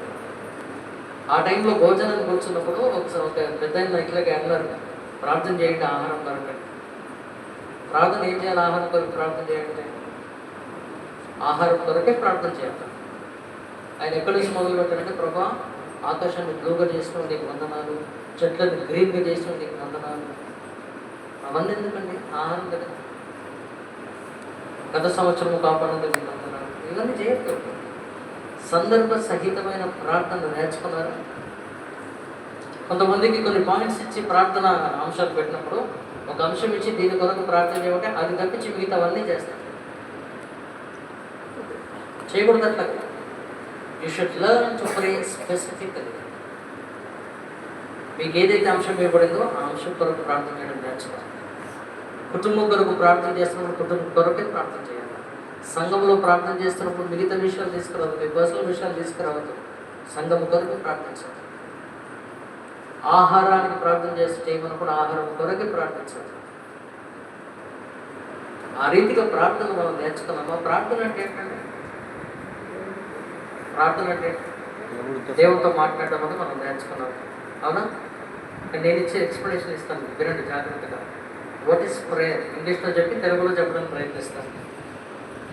ఆ టైంలో భోజనాన్ని కూర్చున్నప్పుడు ఒకసారి ఒక పెద్ద ఇట్లాగే అన్నారు, ప్రార్థన చేయండి ఆహారం దొరకండి. ప్రార్థన ఏం చేయాలి? ఆహారం కొరకు ప్రార్థన చేయండి. ఆహారం కొరకే ప్రార్థన చేయాలి. ఆయన ఎక్కడి నుంచి మొదలు పెట్టారంటే, ప్రభా ఆకాశాన్ని బ్లూగా చేసిన నీకు వందనాలు, చెట్లను గ్రీన్గా చేసిన నీకు వందనాలు. అవన్నీ ఎందుకండి? ఆహారం కదా. గత సంవత్సరం కాపాడినందుకు నీకు వందనాలు. ఇవన్నీ చేయకూడదు. సందర్భ సహితమైన ప్రార్థన నేర్చుకున్నారా? కొంతమందికి కొన్ని పాయింట్స్ ఇచ్చి ప్రార్థన అంశాలు పెట్టినప్పుడు ఒక అంశం ఇచ్చి దీని కొరకు ప్రార్థన చేయమంటే అది తప్పించి మిగతావన్నీ చేస్తారు. చేయకూడదు అట్లా. You should learn to pray specifically. మీకు ఏదైతే అంశం ఇవ్వబడిందో ఆ అంశం కొరకు ప్రార్థన చేయడం నేర్చుకోవాలి. కుటుంబం కొరకు ప్రార్థన చేస్తున్నప్పుడు కుటుంబం కొరకే ప్రార్థన చేయాలి. సంఘంలో ప్రార్థన చేస్తున్నప్పుడు మిగతా విషయాలు తీసుకురావద్దు, మీ పర్సనల్ విషయాలు తీసుకురావద్దు. సంఘం కొరకు ప్రార్థించాలి. ఆహారానికి ప్రార్థన చేస్తే చేయమన్నప్పుడు ఆహారం కొరకే ప్రార్థించాలి. ఆ రీతిగా ప్రార్థన మనం నేర్చుకున్నామా? ప్రార్థన అంటే ఏంటంటే, ప్రార్థన అంటే దేవుడితో మాట్లాడడం అని మనం నేర్చుకున్నాం. అవునా? నేను ఇచ్చే ఎక్స్ప్లెనేషన్ ఇస్తాను, వినండి జాగ్రత్తగా. What is prayer? ఇంగ్లీష్లో చెప్పి తెలుగులో చెప్పడానికి ప్రయత్నిస్తాను.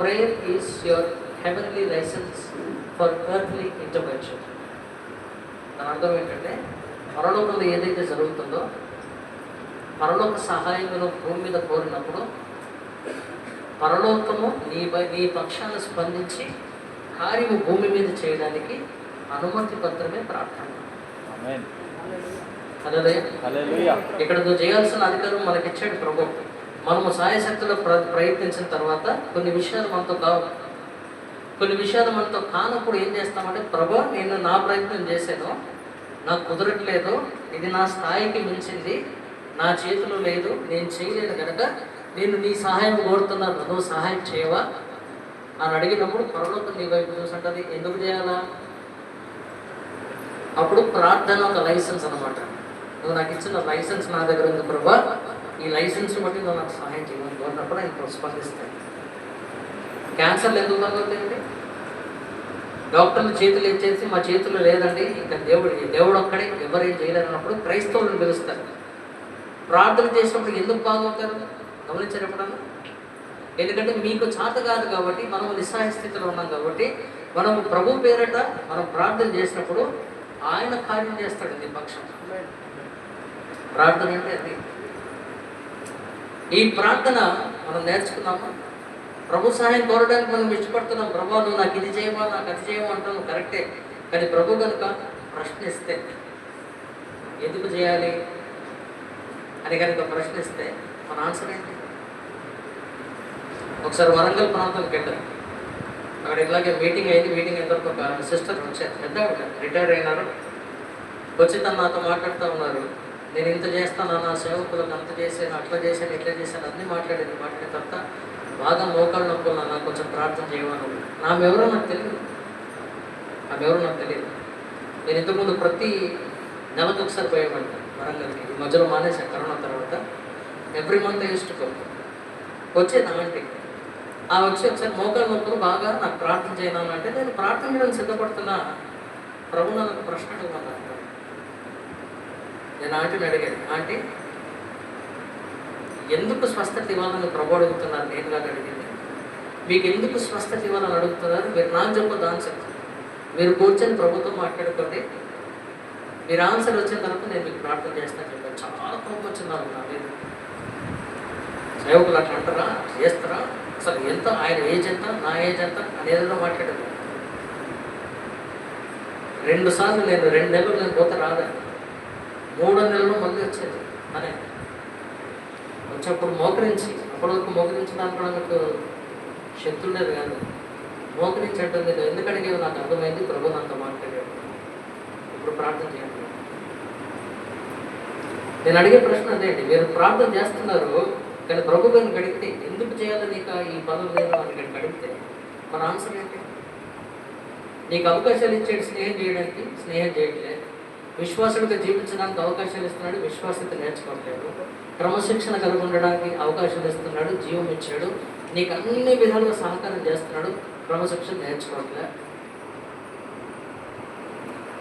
Prayer is your heavenly licence for earthly intervention. దాని అర్థం ఏంటంటే పరలోకంలో ఏదైతే జరుగుతుందో పరలోక సహాయం భూమి మీద కోరినప్పుడు పరలోకము నీ పక్షాన స్పందించి కార్యము భూమి మీద చేయడానికి అనుమతి పత్రమే ప్రార్థన. హల్లెలూయా. ఇక్కడ నువ్వు చేయాల్సిన అధికారం మనకిచ్చాడు ప్రభు. మనము సాయశక్తులు ప్రయత్నించిన తర్వాత కొన్ని విషయాలు మనతో కావు, కొన్ని విషయాలు మనతో కానప్పుడు ఏం చేస్తామంటే, ప్రభు నేను నా ప్రయత్నం చేశాను, నాకు కుదరట్లేదు, ఇది నా స్థాయికి మించింది, నా చేతిలో లేదు, నేను చేయలేను కనుక నేను నీ సహాయం కోరుతున్నాను, నువ్వు సహాయం చేయవా అని అడిగినప్పుడు పరలోకం నీ వైపు చూసుంటుంది. ఎందుకు చేయాలా? అప్పుడు ప్రార్థన ఒక లైసెన్స్ అనమాట. నువ్వు నాకు ఇచ్చిన లైసెన్స్ నా దగ్గర ఉంది ప్రభా, ఈ లైసెన్స్ బట్టి నువ్వు నాకు సహాయం చేయమని కోరినప్పుడు ఆయన స్పందిస్తాను. క్యాన్సర్లు ఎందుకు తగ్గవుతాయండి? డాక్టర్లు చేతులు ఇచ్చేసి మా చేతులు లేదండి, ఇంకా దేవుడు ఒక్కడే, ఎవరేం చేయలేరు అన్నప్పుడు క్రైస్తవులను పిలుస్తారు. ప్రార్థన చేసినప్పుడు ఎందుకు బాగవుతారు గమనించారు ఎప్పుడన్నా? ఎందుకంటే మీకు చేత కాదు కాబట్టి, మనము నిస్సహాయ స్థితిలో ఉన్నాం కాబట్టి, మనము ప్రభు పేరట మనం ప్రార్థన చేసినప్పుడు ఆయన కార్యం చేస్తాడు నీ పక్షం. ప్రార్థన అంటే అది. ఈ ప్రార్థన మనం నేర్చుకున్నామా? ప్రభు సహాయం కోరడానికి మనం ఇష్టపడుతున్నాం. ప్రభు నువ్వు నాకు ఇది చేయమా, నాకు అది చేయమా అంటాను, కరెక్టే. కానీ ప్రభు కనుక ప్రశ్నిస్తే ఎందుకు చేయాలి అని కనుక ప్రశ్నిస్తే మన ఆన్సర్ ఏంటి? ఒకసారి వరంగల్ ప్రాంతానికి వెళ్ళారు. అక్కడ ఇలాగే మీటింగ్ అయింది. మీటింగ్ అయిన తర్వాత ఒక సిస్టర్ వచ్చారు, పెద్ద రిటైర్ అయినారు. వచ్చి తను నాతో మాట్లాడుతూ ఉన్నారు. నేను ఇంత చేస్తాను, నా సేవకులకు అంత చేశాను, అట్లా చేశాను, ఇట్లా చేశాను, అన్నీ మాట్లాడిన తర్వాత బాగా మోకాళ్ళు నొప్పులు, నాకు కొంచెం ప్రార్థన చేయమని. ఆమె ఎవరో నాకు తెలియదు. నేను ఇంతకుముందు ప్రతి నెలకు ఒకసారి పోయేవాడిని వరంగల్కి. ఈ మధ్యలో మానేశాను కరోనా తర్వాత. ఎవ్రీ మంత్ యూస్టుకో వచ్చేది ఆంటీ. వచ్చి ఒకసారి మోకాళ్ళ నొప్పులు బాగా నాకు ప్రార్థన చేయను అంటే, నేను ప్రార్థన చేయడానికి సిద్ధపడుతున్నా, ప్రభు నాకు ప్రశ్న అడుగుతున్నాను. నేను ఆంటీని అడిగాను, ఆంటీ ఎందుకు స్వస్థత ఇవ్వాలని ప్రభు అడుగుతున్నారు? నేను కాదు అడిగింది. మీకు ఎందుకు స్వస్థత ఇవ్వాలని అడుగుతున్నారు? మీరు నాకు చెప్పొద్దు ఆన్సర్. మీరు కూర్చొని ప్రభుత్వం మాట్లాడుకోండి, మీరు ఆన్సర్ వచ్చిన తర్వాత నేను మీకు ప్రార్థన చేస్తాను చెప్పాను. చాలా కోపం వచ్చింది నాకు నా మీద. సేవకులు అట్లా అంటారా, చేస్తారా, అసలు ఎంత, ఆయన ఏజ్ ఎంత, నా ఏజ్ ఎంత అని ఏదో మాట్లాడారు. 2 సార్లు నేను 2 నెలలు నేను పోతే రాదా, 3వ నెలలో మళ్ళీ వచ్చేది అనే వచ్చేప్పుడు మోకరించి, అప్పటివరకు మోకరించడానికి కూడా నాకు శక్తి ఉండేది కాదు. మోకరించి అంటే నేను ఎందుకు అడిగేది నాకు అర్థమైంది, ప్రభు నాతో మాట్లాడాడు, ఇప్పుడు ప్రార్థన చేయండి. నేను అడిగే ప్రశ్న అదే అండి. మీరు ప్రార్థన చేస్తున్నారు కానీ ప్రభు గారిని అడిగితే ఎందుకు చేయాలి నీకు ఈ పనులు లేదు అని కనుక అడిగితే మన ఆన్సర్ ఏంటి? నీకు అవకాశాలు ఇచ్చాడు స్నేహం చేయడానికి, స్నేహం చేయట్లేదు. విశ్వాసుడిగా జీవించడానికి అవకాశాలు ఇస్తున్నాడు, విశ్వాసత నేర్చుకోవట్లేదు. క్రమశిక్షణ కలిగి ఉండడానికి అవకాశాలు ఇస్తున్నాడు, జీవం ఇచ్చాడు, నీకు అన్ని విధాలుగా సహకారం చేస్తున్నాడు, క్రమశిక్షణ నేర్చుకోవట్లేదు.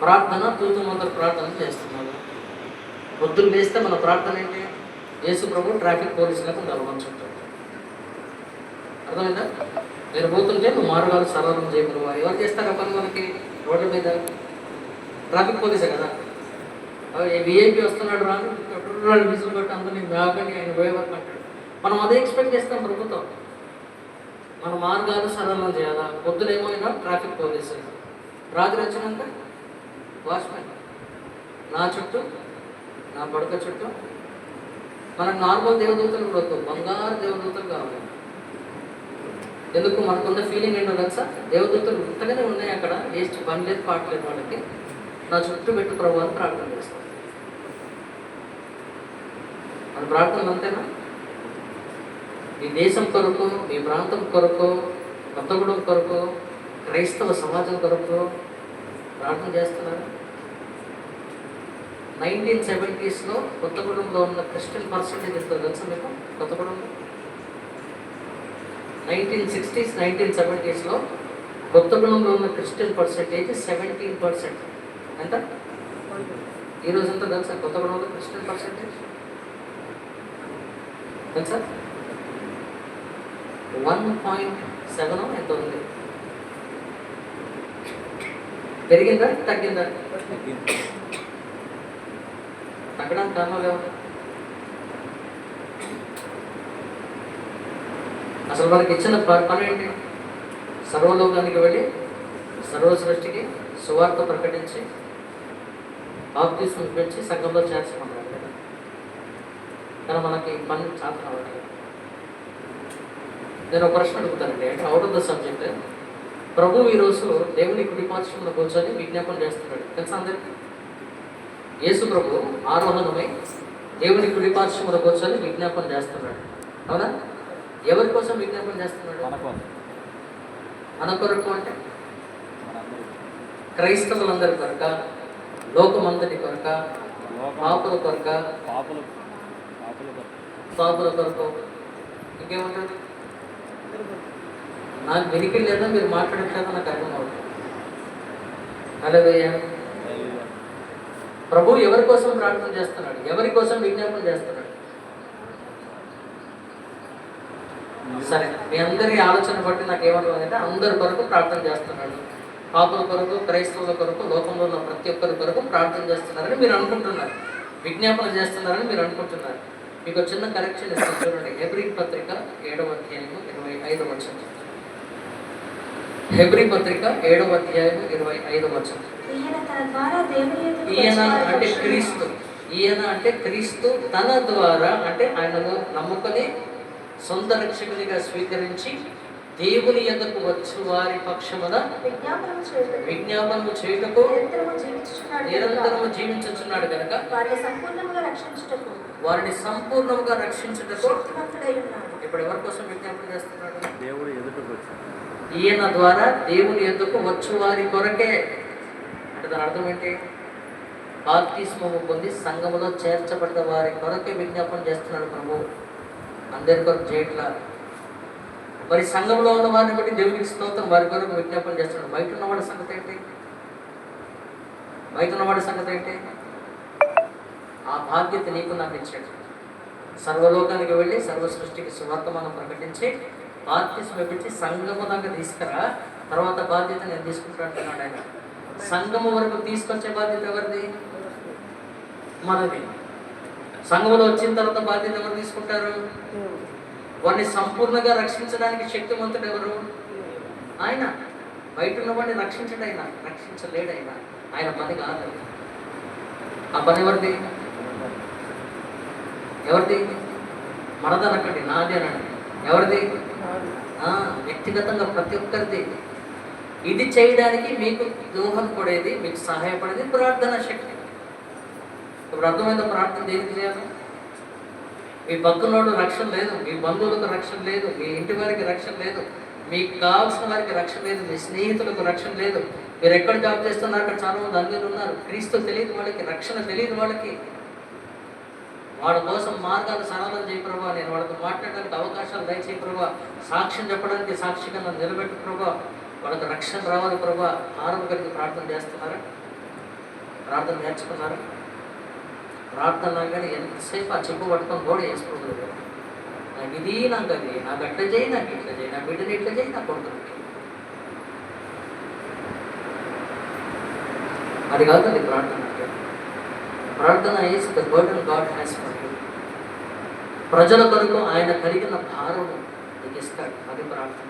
ప్రార్థన తూతు మొదలు ప్రార్థన చేస్తున్నాడు. పొద్దున్న లేస్తే మన ప్రార్థన ఏంటి? యేసు ప్రభు ట్రాఫిక్ పోలీసులకు నలవంచుంటాడు. అర్థమైందా? నేను పోతుంటే నువ్వు మార్గాలు సరళం చేయరు. ఎవరు చేస్తారు పని మనకి రోడ్ల మీద? ట్రాఫిక్ పోలీసే కదా. విఐపీ వస్తున్నాడు రాను విసులు కొట్టి అందరినీ మేకని ఆయన పోయేవారు అంటాడు. మనం అదే ఎక్స్పెక్ట్ చేస్తాం ప్రభుత్వం. మన మార్గాలు సరళం చేయాలా? పొద్దునేమైనా ట్రాఫిక్ పోలీసు, రాత్రి వచ్చినాక వాచ్మెన్, నా చుట్టూ, నా పడక చుట్టూ. మనకు నార్మల్ దేవదూతలు కూడా వద్దు, బంగారు దేవదూతలు కావాలి. ఎందుకు? మనకున్న ఫీలింగ్ ఏంటో తెలుసా? దేవదూతలు ఇంతగానే ఉన్నాయి అక్కడ, వేస్ట్ పని లేదు పాటలేదు వాళ్ళకి, నా చుట్టూ పెట్టు ప్రభు అని ప్రార్థన చేస్తాం. మన ప్రార్థన అంతేనా? మీ దేశం కొరకు, మీ ప్రాంతం కొరకు, కొత్తగూడెం కొరకు, క్రైస్తవ సమాజం కొరకు ప్రార్థన చేస్తున్నారు. 1970s కొత్తగూడెంలో ఉన్న క్రిస్టియన్ పర్సెంటేజ్ ఎంతో తెలుసా మీకు? కొత్తగూడెంలో 1960s, 1970s కొత్తగూడెంలో ఉన్న క్రిస్టియన్ పర్సెంటేజ్ 17%. ఎంత? ఈరోజు ఎంత తెలుసా కొత్తగూడెంలో క్రిస్టియన్ పర్సెంటేజ్? తెలుసా? 1.7 ఎంత ఉంది. పెరిగిందా తగ్గిందా? తగ్గడానికి కారణాలు ఎవరు? అసలు మనకి ఇచ్చిన పని ఏంటి? సర్వలోకానికి వెళ్ళి సర్వ సృష్టికి సువార్త ప్రకటించి బాప్తిస్మం పెంచి సంఘంలో చేర్చమన్నారు కదా. కానీ మనకి పని చాలా అవ్వట్లేదు. నేను ఒక ప్రశ్న అడుగుతానండి, అంటే అవుట్ ఆఫ్ ద సబ్జెక్ట్. ప్రభు ఈరోజు దేవుని కుడిపార్శ్వంలో కూర్చొని విజ్ఞాపన చేస్తున్నాడు, తెలుసా అందరికీ? యేసు ప్రభు ఆరోహణమై దేవుని కుడిపార్శ్వంలో కూర్చొని విజ్ఞాపన చేస్తున్నాడు, అవునా? ఎవరి కోసం విజ్ఞాపన చేస్తున్నాడు? మన కొరకు అంటే క్రైస్తవులందరి కొరక, లోకమంతటి కొరక, పాపుల కొరక, పాపుల కొరకు, ఇంకేమంటారు? నాకు వెనికి లేదా మీరు మాట్లాడట్లేదో నాకు అర్థం అవుతుంది. హల్లెలూయా. ప్రభు ఎవరి కోసం ప్రార్థన చేస్తున్నాడు? ఎవరి కోసం విజ్ఞాపన చేస్తున్నాడు? సరే, మీ అందరి ఆలోచన బట్టి నాకు ఏమవుతుందంటే అందరి కొరకు ప్రార్థన చేస్తున్నాడు. పాపుల కొరకు, క్రైస్తవుల కొరకు, లోకంలో ఉన్న ప్రతి ఒక్కరి కొరకు ప్రార్థన చేస్తున్నారని మీరు అనుకుంటున్నారు, విజ్ఞాపన చేస్తున్నారని మీరు అనుకుంటున్నారు. మీకు చిన్న కరెక్షన్ ఇస్తాను చూడండి. హెబ్రీ పత్రిక 7వ అధ్యాయము 25వ వచనం. హెబ్రీ పత్రిక 7వ అధ్యాయము 25వ వచనం. ఈయన అంటే క్రీస్తు, ఈయన అంటే క్రీస్తు తన ద్వారా, అంటే ఆయనను నమ్ముకొని సొంత రక్షకునిగా స్వీకరించి దేవుని యొద్దకు వచ్చు వారి పక్షమున విజ్ఞాపనము చేయుటకు నిరంతరము జీవించుచున్నాడు కనుక వారిని సంపూర్ణంగా రక్షించుటకు. ఇప్పుడు ఎవరి కోసం విజ్ఞాపన చేస్తున్నాడు? దేవుడు ఎదుటకు వచ్చాడు. ఈయన ద్వారా దేవుని యొద్దకు వచ్చు వారి కొరకే. అంటే దాని అర్థం ఏంటి? బాప్తిస్మము పొంది సంఘములో చేర్చబడ్డ వారి కొరకే విజ్ఞాపన చేస్తున్నాడు ప్రభు, అందరి కొరకు చేయట్లా. మరి సంఘంలో ఉన్న వారిని బట్టి దేవునికి స్తోత్రం, వారి కొరకు విజ్ఞాపన చేస్తున్నాడు. బయట ఉన్నవాడి సంగతి ఏంటి? బయట ఉన్నవాడి సంగతి ఏంటి? ఆ బాధ్యత నీకు నాకు ఇచ్చాడు. సర్వలోకానికి వెళ్ళి సర్వ సృష్టికి సువార్తమానం ప్రకటించి బాప్తిస్మం ఇప్పించి సంఘము దాకా తీసుకురా, తర్వాత బాధ్యత నేను తీసుకుంటున్నాడు ఆయన. సంఘము వరకు తీసుకొచ్చే బాధ్యత ఎవరిది? మనది. సంఘంలో వచ్చిన తర్వాత బాధ్యత ఎవరు తీసుకుంటారు? వాడిని సంపూర్ణంగా రక్షించడానికి శక్తివంతుడు ఎవరు? ఆయన. బయట ఉన్నవాడిని రక్షించడు ఆయన, రక్షించలేడు ఆయన. ఆయన పని కాదు. ఆ పని ఎవరిది? ఎవరిది? మనదనకండి, నాది అనండి. ఎవరిది? వ్యక్తిగతంగా ప్రతి ఒక్కరిది. ఇది చేయడానికి మీకు దోహదపడేది, మీకు సహాయపడేది ప్రార్థన శక్తి. ఇప్పుడు అర్థమైందా? ప్రార్థన దేనికి చేయాలి? మీ పక్కనోడు రక్షణ లేదు, మీ బంధువులకు రక్షణ లేదు, మీ ఇంటి వారికి రక్షణ లేదు, మీకు కావాల్సిన వారికి రక్షణ లేదు, మీ స్నేహితులకు రక్షణ లేదు. మీరు ఎక్కడ జాబ్ చేస్తున్నారు, అక్కడ చాలా మంది అన్యులు ఉన్నారు. క్రీస్తు తెలియదు వాళ్ళకి, రక్షణ తెలియదు వాళ్ళకి. వాళ్ళ కోసం మార్గాలు సరళం చేయి ప్రభా, నేను వాళ్ళతో మాట్లాడడానికి అవకాశాలు దయచేయి ప్రభా, సాక్ష్యం చెప్పడానికి సాక్షిగా నన్ను నిలబెట్టు ప్రభా, వాళ్ళకి రక్షణ రావాలి ప్రభా. ఆరోగ్యానికి ప్రార్థన చేస్తున్నారా? ప్రార్థన నేర్చుకున్నారా? ప్రార్థన కానీ ఎంతసేపు ఆ చెప్పు పట్టుకొని గోడ వేసుకోగలరు. నాకు ఇది, నాకు అది, నాకు అట్లా చేయి, నాకు ఇట్లా చేయి, నా బిడ్డని ఇట్లా చేయి, నా కొడుకుని. అది కాదండి ప్రార్థన. ప్రార్థన is the burden God has for you. ప్రజల కొరకు ఆయన కలిగిన భారం నీకు ఇస్తాడు, అది ప్రార్థన.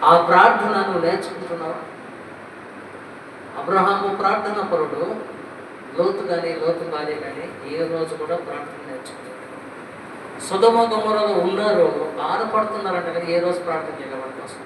ఆ ప్రార్థన నువ్వు నేర్చుకుంటున్నావా? అబ్రహాము ప్రార్థన పరుడు, లోతు భార్య కానీ ఏ రోజు కూడా ప్రార్థన నేర్చుకున్నాడు. సొదొమ గొమొర్రాలో ఉన్నారు, బాధపడుతున్నారంట కానీ ఏ రోజు ప్రార్థన చేయగలరు కోసం.